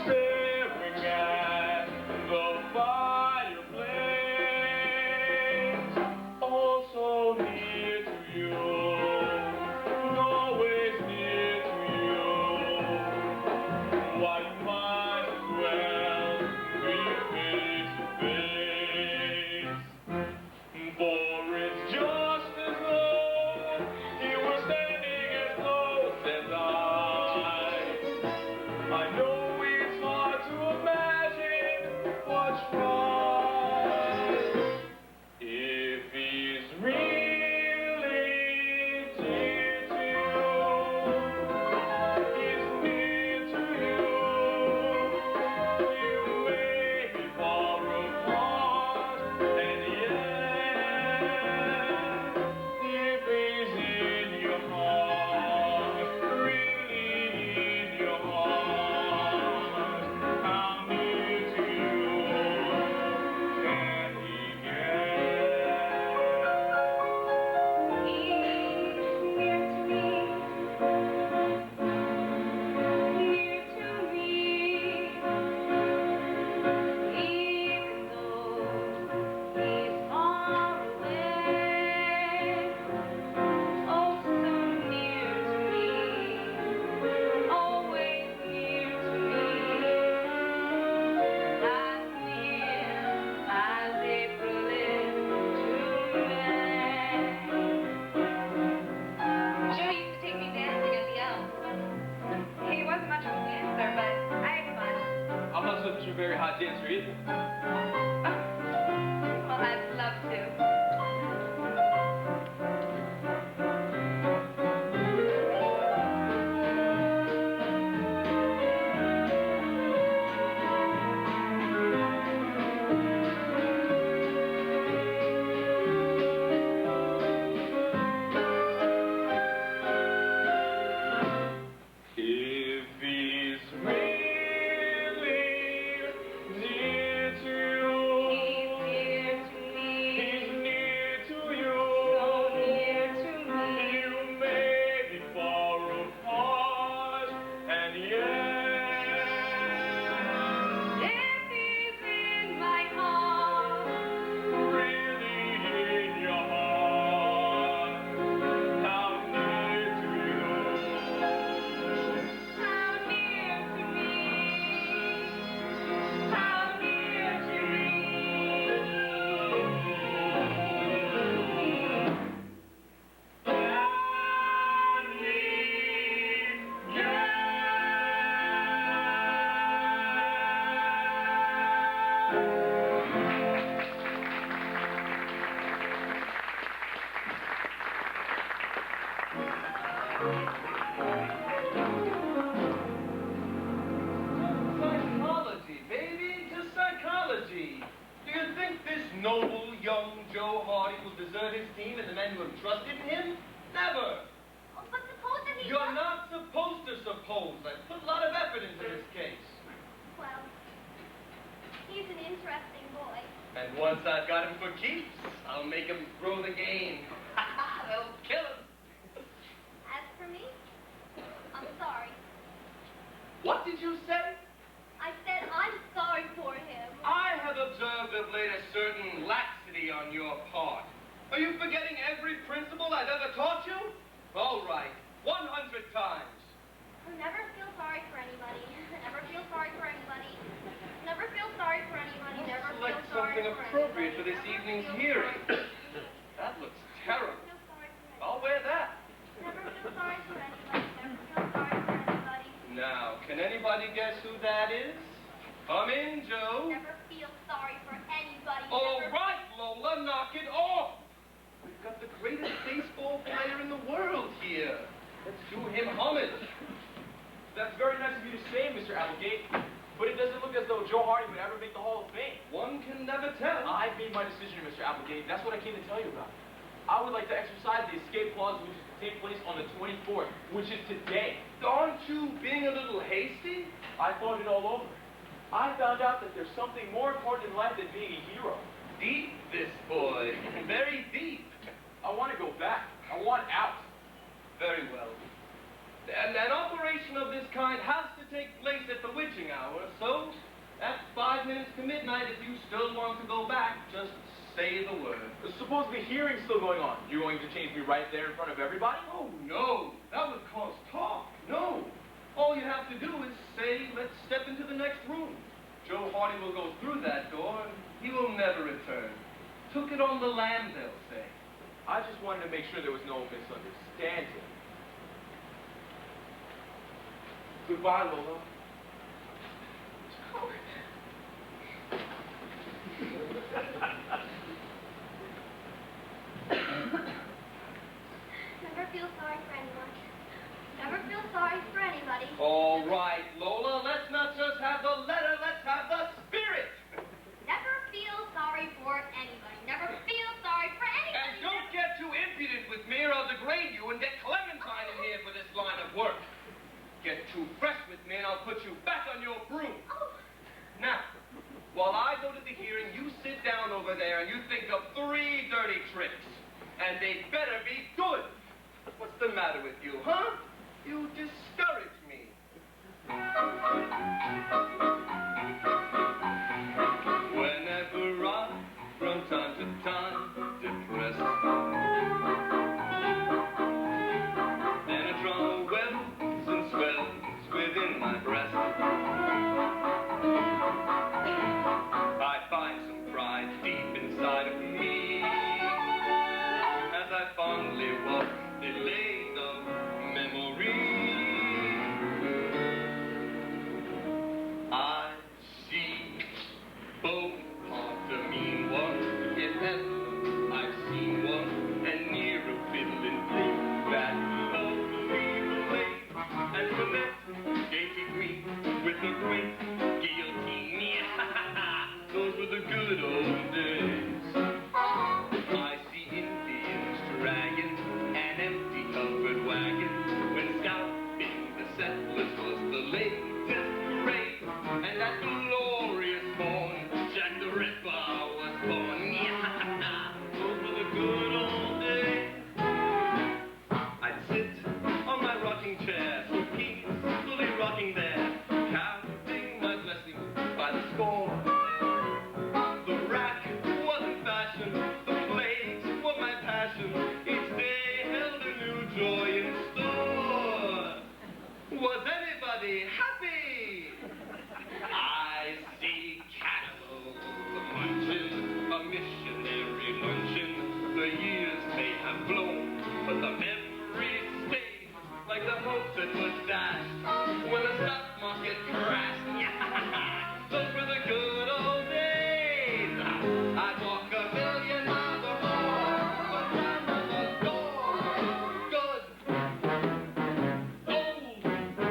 [SPEAKER 7] staring at the fireplace? Also near to you, always near to you. Why, you might as well be face to face. For it's just as though he were standing as close as I know it's hard to imagine what's right. If he's really dear to you, he's near to you. You may be far apart, and yet, if he's in your heart, really in your heart, how near to you can he get?
[SPEAKER 2] He's near to me. Near to me. Even though he's far away. Oh, so near to me. Always near to me. As near as April is to May. Joe used to take me dancing at the Elms. He wasn't much of a dancer, but I had fun.
[SPEAKER 7] I'm not such a very hot dancer either.
[SPEAKER 2] Well, I'd love to.
[SPEAKER 7] If he's really near to you,
[SPEAKER 9] will desert his team and the men who have trusted in him? Never!
[SPEAKER 6] But suppose that he...
[SPEAKER 9] You're not supposed to suppose. I've put a lot of effort into this case.
[SPEAKER 6] Well, he's an interesting boy.
[SPEAKER 9] And once I've got him for keeps, I'll make him throw the game. That'll kill him.
[SPEAKER 6] As for me, I'm sorry.
[SPEAKER 9] What did you say?
[SPEAKER 6] I said I'm sorry for him.
[SPEAKER 9] I have observed of late a certain laxity on your part. Are you forgetting every principle I've ever taught you? All right, 100 times.
[SPEAKER 6] Never feel sorry for anybody. Never feel sorry for anybody. Never feel sorry for anybody. Never feel
[SPEAKER 9] Select
[SPEAKER 6] sorry
[SPEAKER 9] something
[SPEAKER 6] for
[SPEAKER 9] appropriate for
[SPEAKER 6] anybody.
[SPEAKER 9] this
[SPEAKER 6] Never
[SPEAKER 9] evening's
[SPEAKER 6] feel
[SPEAKER 9] hearing.
[SPEAKER 6] sorry
[SPEAKER 9] That looks terrible.
[SPEAKER 6] Feel sorry for anybody.
[SPEAKER 9] I'll wear that.
[SPEAKER 6] Never feel sorry for anybody. Never feel sorry for anybody.
[SPEAKER 9] Now, can anybody guess who that is? Come in, Joe.
[SPEAKER 6] Never feel sorry for anybody.
[SPEAKER 9] All
[SPEAKER 6] Never-
[SPEAKER 9] right, Lola, knock it off. We've got the greatest baseball player in the world here. Let's do him homage.
[SPEAKER 4] That's very nice of you to say, Mr. Applegate. But it doesn't look as though Joe Hardy would ever make the Hall of Fame.
[SPEAKER 9] One can never tell.
[SPEAKER 4] I've made my decision, Mr. Applegate. That's what I came to tell you about. I would like to exercise the escape clause, which is to take place on the 24th, which is today.
[SPEAKER 9] Aren't you being a little hasty?
[SPEAKER 4] I thought it all over. I found out that there's something more important in life than being a hero.
[SPEAKER 9] Deep, this boy. Very deep.
[SPEAKER 4] I want to go back. I want out.
[SPEAKER 9] Very well. And an operation of this kind has to take place at the witching hour, so at 5 minutes to midnight, if you still want to go back, just say the word.
[SPEAKER 4] Suppose the hearing's still going on. You're going to change me right there in front of everybody?
[SPEAKER 9] Oh, no. That would cause talk. No. All you have to do is say, let's step into the next room. Joe Hardy will go through that door, and he will never return. Took it on the lam, they'll say.
[SPEAKER 4] I just wanted to make sure there was no misunderstanding. Goodbye, Lola.
[SPEAKER 6] Never feel sorry for anyone. Never feel sorry for anybody.
[SPEAKER 9] All right, Lola, let's not just have the letter, let's have the spirit.
[SPEAKER 6] Never feel sorry for anybody. Never feel sorry for anybody.
[SPEAKER 9] And don't get too impudent with me or I'll degrade you and get Clementine in here for this line of work. Get too fresh with me and I'll put you back on your broom.
[SPEAKER 6] Oh,
[SPEAKER 9] Now, while I go to the hearing, you sit down over there and you think of 3 dirty tricks. And they better be good. What's the matter with you, huh? You discourage me. Whenever I'm from time to time depressed, and a drama wells and swells within my breast, I find some pride deep inside of me as I fondly walk the lane of memory. I see both parts a mean one, if ever I've seen one, and near a fiddling thing that lovely relate, and Colette, dainty queen, with a great guillotine. Those were the good old days. I see Indians dragging an empty covered wagon when scalping the settlers was the latest craze, and that glorious morn Jack the Ripper was born. Those were the good old days. I'd sit on my rocking chair, so peacefully rocking there, counting my blessings by the score. The rack was in fashion, the plagues were my passion. Each day held a new joy in store. Was anybody happy? I see cannibals munching a missionary luncheon. The years may have flown, but the memories stay, like the hopes that was dashed when the stock market crashed. Those were the good old days. I'd walk 1,000,000 miles or more around the door. Good old days.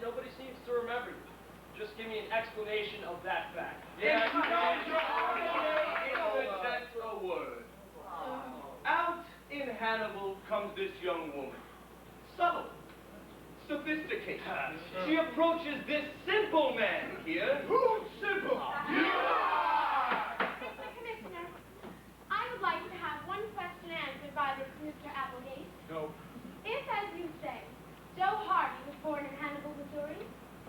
[SPEAKER 4] nobody seems to remember you. Just give me an explanation of that fact.
[SPEAKER 9] Yeah, you know, that's a word. Out in Hannibal comes this young woman. Subtle. Sophisticated. She approaches this simple man here.
[SPEAKER 1] Who's simple?
[SPEAKER 6] Mr. Commissioner, I would like to have one question answered by this Mr. Applegate.
[SPEAKER 9] No.
[SPEAKER 6] If, as you say, Joe Hardy was born in Hannibal, Missouri,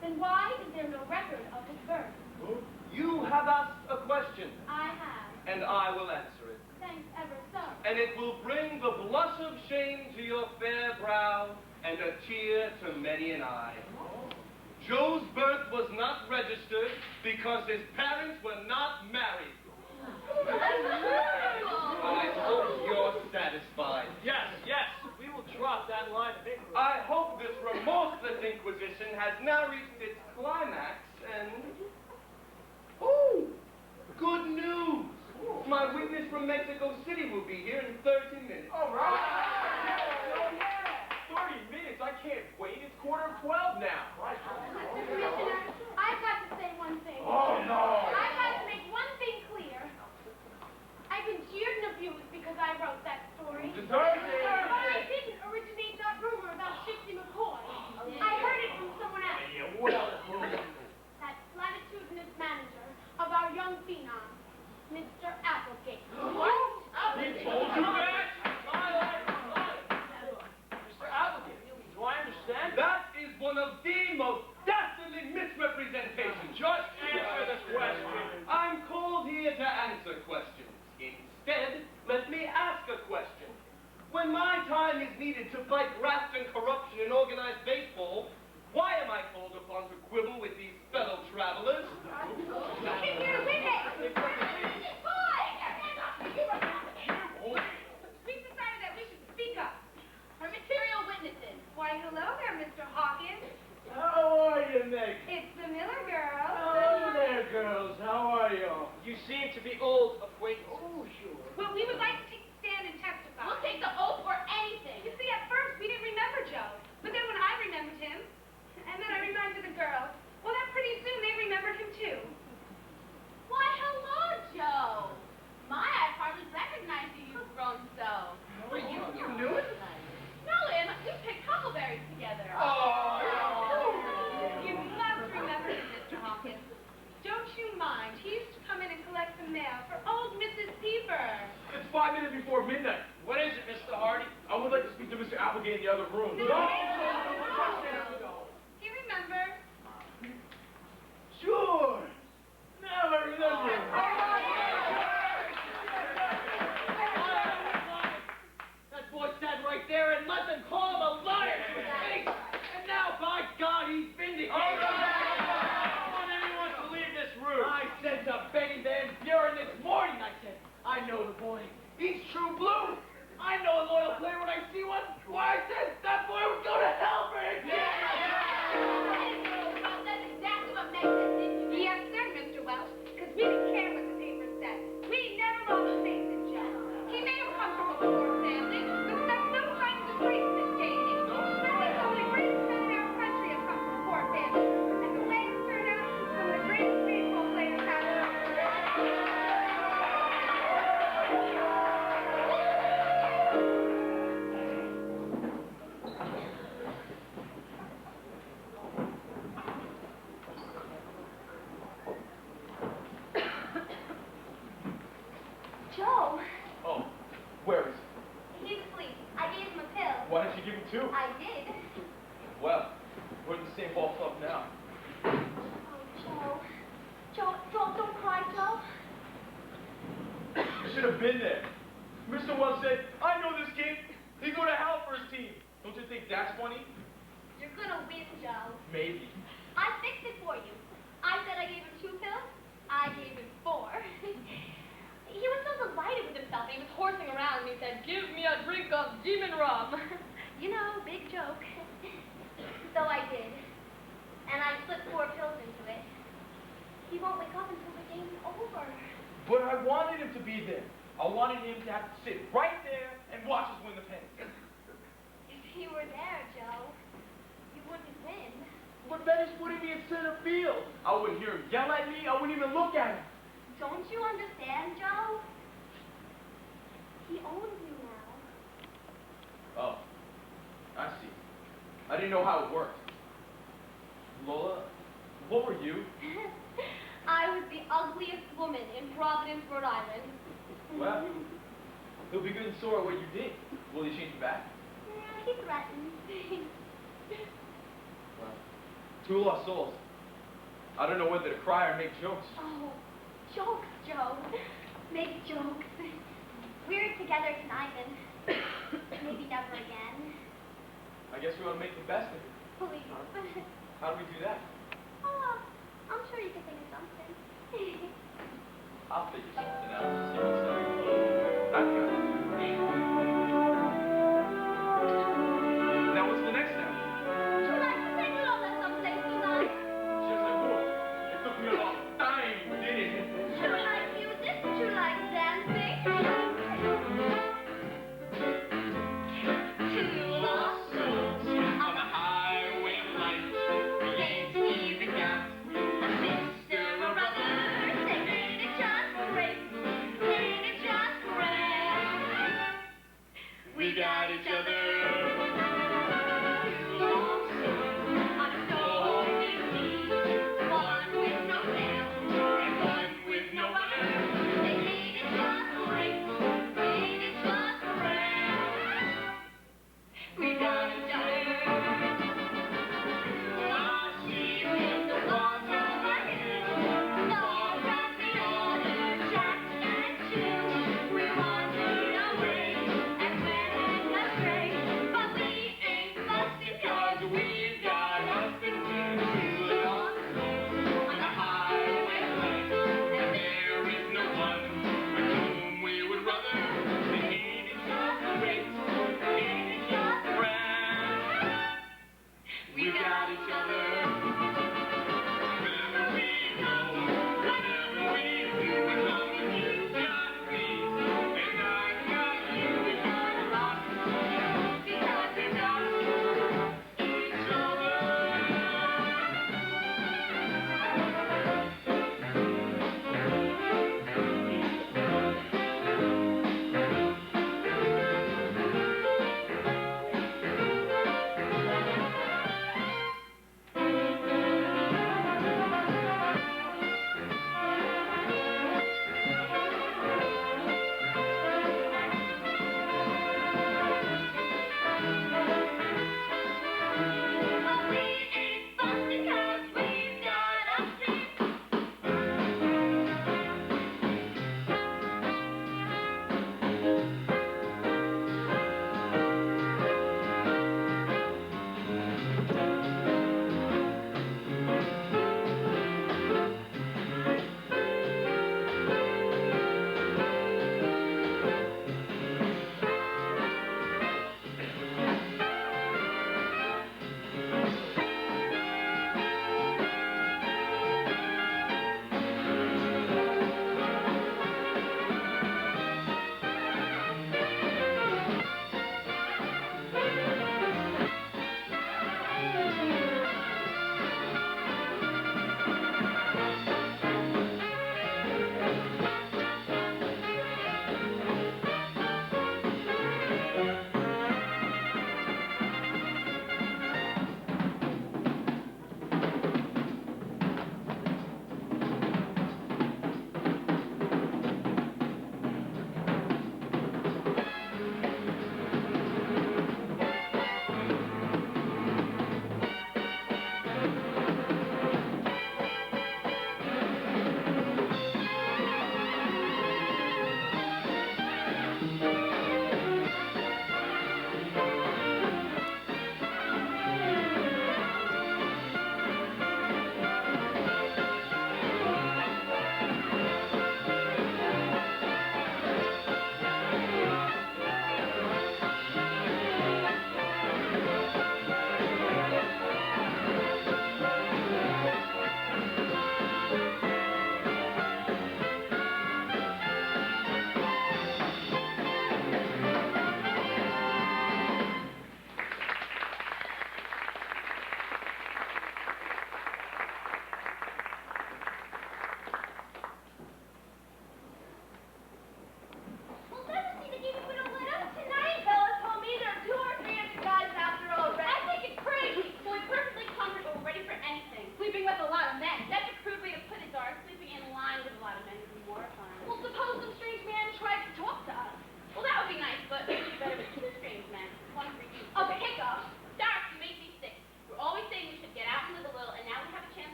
[SPEAKER 6] then why is there no record of his birth?
[SPEAKER 9] You have asked a question,
[SPEAKER 6] I have.
[SPEAKER 9] and I will answer it.
[SPEAKER 6] Thanks ever so.
[SPEAKER 9] And it will bring the blush of shame to your fair brow and a tear to many an eye. Joe's birth was not registered because his parents were not married. I hope you're satisfied.
[SPEAKER 4] Yes, yes, we will drop that line of inquiry.
[SPEAKER 9] I hope this remorseless inquisition has now reached its climax and... Oh, good news! My witness from Mexico City will be here in 30 minutes.
[SPEAKER 4] All right. 30 minutes? I can't wait. It's 11:45 now.
[SPEAKER 6] Mr. Commissioner, I've got to say one thing.
[SPEAKER 1] Oh, no.
[SPEAKER 6] I've got to make one thing clear. I've been jeered and abused because I wrote that story.
[SPEAKER 1] Deserves it.
[SPEAKER 6] But I didn't originate that rumor about Shifty McCoy. I heard it from someone else. That platitudinous manager of our young phenom, Mr. Applegate.
[SPEAKER 4] What? He told you that? Mr. Applegate, do I understand?
[SPEAKER 9] That is one of the most dastardly misrepresentations.
[SPEAKER 4] Just answer the question.
[SPEAKER 9] I'm called here to answer questions. Instead, let me ask a question. When my time is needed to fight graft and corruption in organized baseball, why am I called upon to quibble with these fellow travelers?
[SPEAKER 6] Look at your witness! Boy! We decided that we should speak up. Our material witnesses. Why, hello there, Mr. Hawkins.
[SPEAKER 10] How are you, Meg?
[SPEAKER 6] It's the Miller girl.
[SPEAKER 10] Hello there, girls. How are you?
[SPEAKER 4] You seem to be old acquaintances.
[SPEAKER 10] Oh, sure.
[SPEAKER 6] Well, we would like to take a stand and testify.
[SPEAKER 2] We'll take the oath for anything.
[SPEAKER 6] You see, at first we didn't remember Joe. But then when I remembered him, and then I reminded the girls, well, then pretty soon they remembered him too.
[SPEAKER 2] Why, hello, Joe. My, I've hardly recognized you. You've grown so.
[SPEAKER 3] Were you knew it?
[SPEAKER 2] No, Lynn, we picked huckleberries together.
[SPEAKER 6] You must remember him, Mr. Hawkins. Don't you mind? He used to come in and collect the mail for old Mrs. Peeper.
[SPEAKER 5] It's 5 minutes before midnight.
[SPEAKER 4] What is it, Mr. Hardy?
[SPEAKER 5] I would like to speak to Mr. Applegate in the other room.
[SPEAKER 6] He remembers.
[SPEAKER 10] Sure. Now I remember.
[SPEAKER 8] That boy sat right there and let them call him a liar to his face. And now, by God, he's vindicated.
[SPEAKER 4] I want anyone to leave this room.
[SPEAKER 8] I said to Benny Van Buren this morning, I said, I know the boy. He's true blue. I know a loyal player when I see one. Why, I said that boy would go to hell for it.
[SPEAKER 2] Well, that's exactly what makes us into
[SPEAKER 6] Yes, sir, Mr. Welch, because we didn't care what the paper said. We never lost faith in Joe. He may have come from a poor family, but that's no sign of disgrace in this day and age. Especially some of the greatest men in our country have come from poor families. And the way it's turned out, some of the greatest baseball players have come from
[SPEAKER 2] Joe,
[SPEAKER 5] Oh, where is he?
[SPEAKER 6] He's asleep. I gave him a pill.
[SPEAKER 5] Why didn't you give him two?
[SPEAKER 6] I did.
[SPEAKER 5] Well, we're in the same ball club now.
[SPEAKER 6] Oh, Joe. Joe, don't cry, Joe.
[SPEAKER 5] You should have been there. Mr. Wells said, I know this kid. He'd go to hell for his team. Don't you think that's funny?
[SPEAKER 6] You're gonna win, Joe.
[SPEAKER 5] Maybe.
[SPEAKER 6] I fixed it for you. I said I gave him 2 pills. I gave him 4. He was so delighted with himself. He was horsing around and he said, "Give me a drink of demon rum." You know, big joke. So I did. And I slipped 4 pills into it. He won't wake up until the game's over.
[SPEAKER 5] But I wanted him to be there. I wanted him to have to sit right there and watch us win the pennant.
[SPEAKER 6] If he were there, Joe, you wouldn't win.
[SPEAKER 5] But
[SPEAKER 4] Betty's putting me in center field. I wouldn't hear him yell at me. I wouldn't even look at him.
[SPEAKER 6] Don't you understand, Joe? He owns you now.
[SPEAKER 4] Oh, I see. I didn't know how it worked. Lola, what were you?
[SPEAKER 6] I was the ugliest woman in Providence, Rhode Island.
[SPEAKER 4] Well, he'll be good and sore at what you did. Will he change you back?
[SPEAKER 6] Yeah, he threatened.
[SPEAKER 4] Well, two lost souls. I don't know whether to cry or make jokes.
[SPEAKER 6] Oh, jokes, Joe. Make jokes. We're together tonight and maybe never again.
[SPEAKER 4] I guess we want to make the best of it.
[SPEAKER 6] Please.
[SPEAKER 4] How do we do that?
[SPEAKER 6] Oh, I'm sure you can think of something.
[SPEAKER 4] I'll figure something out. See what's up. I've got it. Now what's the next step?
[SPEAKER 6] Would you like to take Lola someplace tonight?
[SPEAKER 4] Yes, I would. It took me a long time, didn't it?
[SPEAKER 6] Would you like music? Would you like dancing?
[SPEAKER 9] Two lost souls on the highway of life. We ain't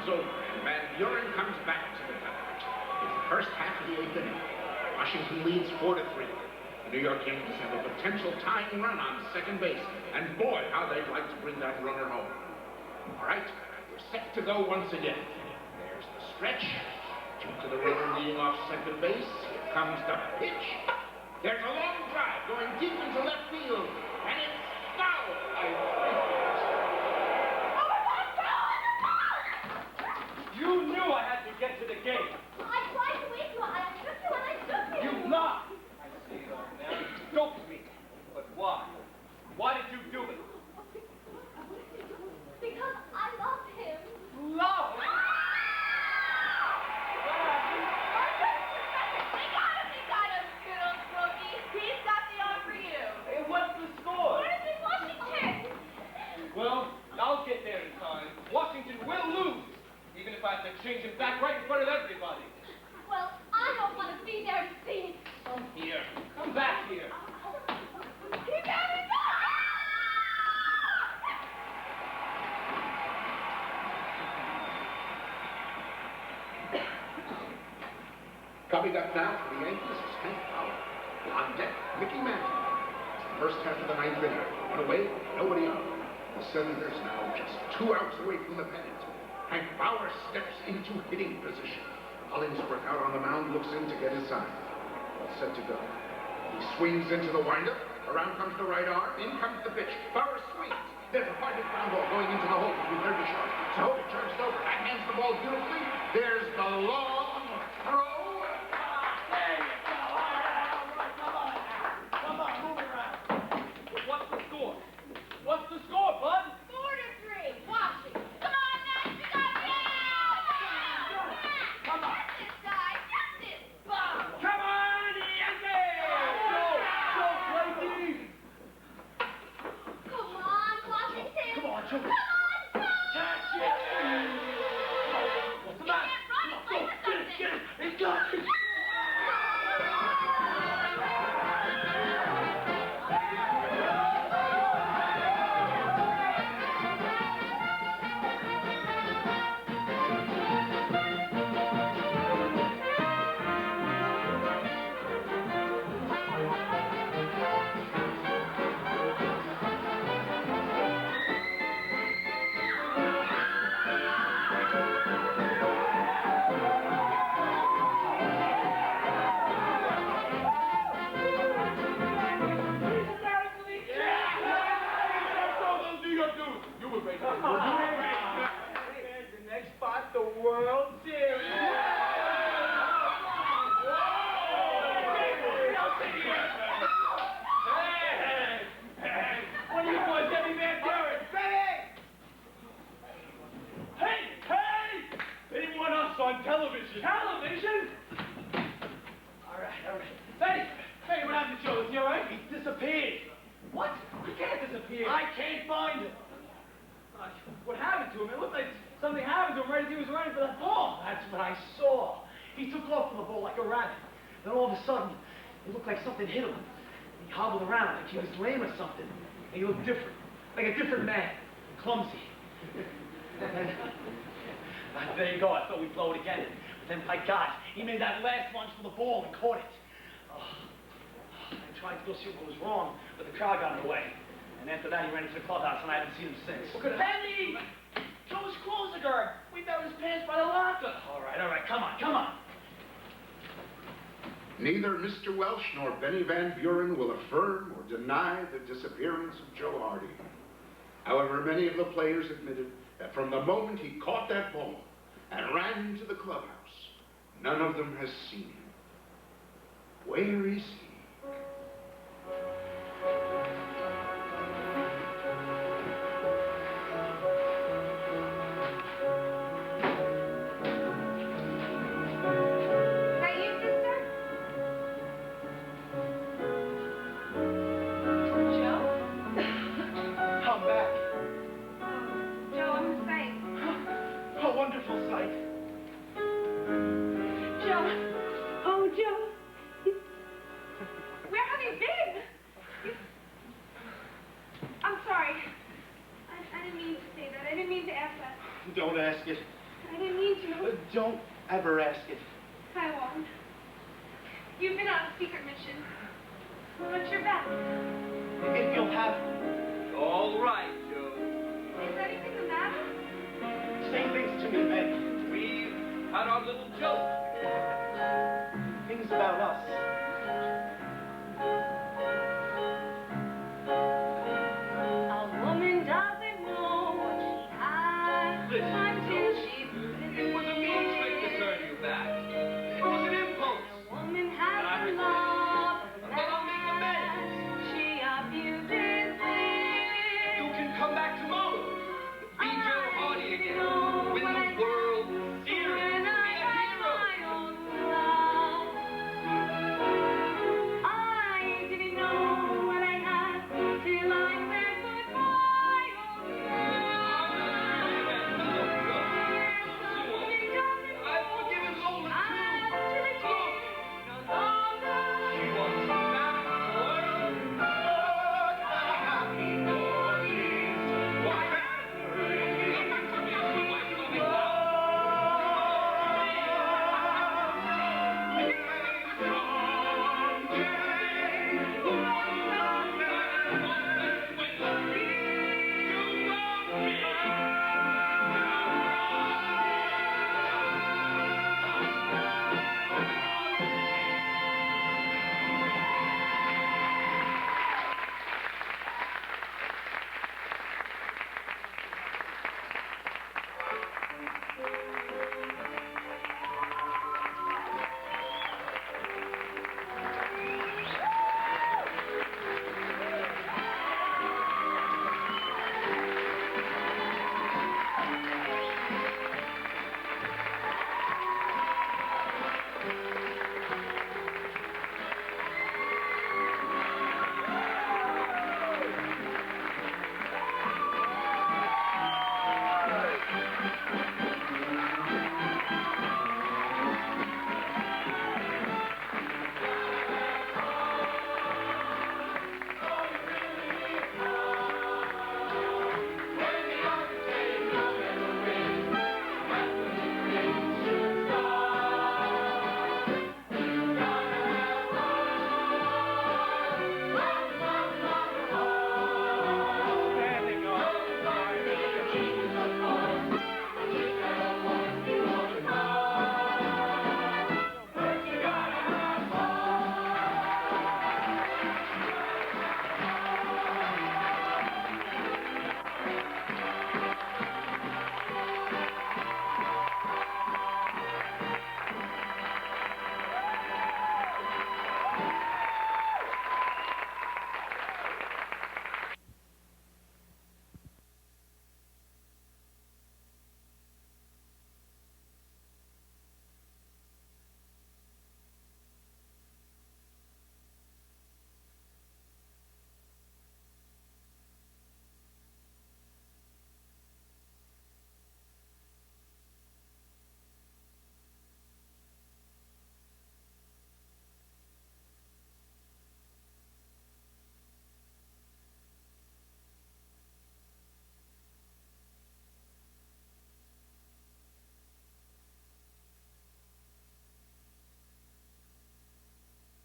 [SPEAKER 11] over, and Van Buren comes back to the dugout. It's the first half of the 8th inning. Washington leads 4-3. The New York Yankees have a potential tying run on second base, and boy, how they'd like to bring that runner home. All right, we're set to go once again. There's the stretch. Due to the runner leading off second base, here comes the pitch. There's a long drive going deep into left field, and it's foul.
[SPEAKER 4] You knew I had to get to the game.
[SPEAKER 6] I tried to wake you. I took you and I took you.
[SPEAKER 4] You lied. I see it all now. You doped me. But why? Why did you do it?
[SPEAKER 6] Because I love him.
[SPEAKER 4] Love?
[SPEAKER 2] He's got the arm for you.
[SPEAKER 4] Hey, what's the score?
[SPEAKER 2] Where is it, Washington?
[SPEAKER 4] Well, I'll get there in time. Washington will lose, even if I have to change him back right in front of everybody.
[SPEAKER 6] Well, I don't want to be there to see.
[SPEAKER 4] Come here. Come back here.
[SPEAKER 6] He got it.
[SPEAKER 11] Coming up now for the Yankees is Hank Bauer. On deck, Mickey Mantle. It's the first half of the 9th inning. One away, nobody out. The Senators now just 2 outs away from the pennant. Hank Bauer steps into hitting position. Hollingsworth out on the mound looks in to get his sign. All set to go. He swings into the windup. Around comes the right arm. In comes the pitch. Bauer swings. There's a hard hit ground ball going into the hole between third and short. So it turns it over. Backhands the ball beautifully. There's the long throw.
[SPEAKER 4] What's the score, bud?
[SPEAKER 2] 4-3. Washington. Come on, Max. You got it.
[SPEAKER 4] Come on.
[SPEAKER 2] Get this guy. Get this bum.
[SPEAKER 4] Come on, Yankees! Go, Blakey!
[SPEAKER 6] Come on, Washington.
[SPEAKER 4] Come on, Joe.
[SPEAKER 6] Come on, Joe.
[SPEAKER 4] Catch it! What's the matter?
[SPEAKER 2] can't run.
[SPEAKER 4] Go,
[SPEAKER 2] Play for
[SPEAKER 4] get it! He's got it!
[SPEAKER 10] The next spot, the World Series.
[SPEAKER 4] Hey! What are you boys, every man doing? Hey! They didn't want us on television. Television? All right. Hey, what happened to Joe? Is he all right? He disappeared. What? He can't disappear. I can't find him. What happened to him? It looked like something happened to him right as he was running for that ball. That's what I saw. He took off from the ball like a rabbit. Then all of a sudden, it looked like something hit him. He hobbled around like he was lame or something. And he looked different. Like a different man. Clumsy. And then, there you go. I thought we'd blow it again. But then, by God, he made that last lunge for the ball and caught it. I tried to go see what was wrong, but the crowd got in the way. And after that, he ran into the clubhouse, and I haven't seen him since. Benny! Joe's closer guard. We found his pants by the locker. All right. Come on.
[SPEAKER 11] Neither Mr. Welsh nor Benny Van Buren will affirm or deny the disappearance of Joe Hardy. However, many of the players admitted that from the moment he caught that ball and ran into the clubhouse, none of them has seen him. Where is he?
[SPEAKER 2] Don't ask it. I didn't mean to.
[SPEAKER 3] Don't ever ask it.
[SPEAKER 2] I won't. You've been on a secret mission. Watch your back.
[SPEAKER 3] If you'll have
[SPEAKER 4] All right, Joe.
[SPEAKER 2] Is anything the matter?
[SPEAKER 3] say things to me, Meg.
[SPEAKER 4] We've had our little joke.
[SPEAKER 3] Things about us.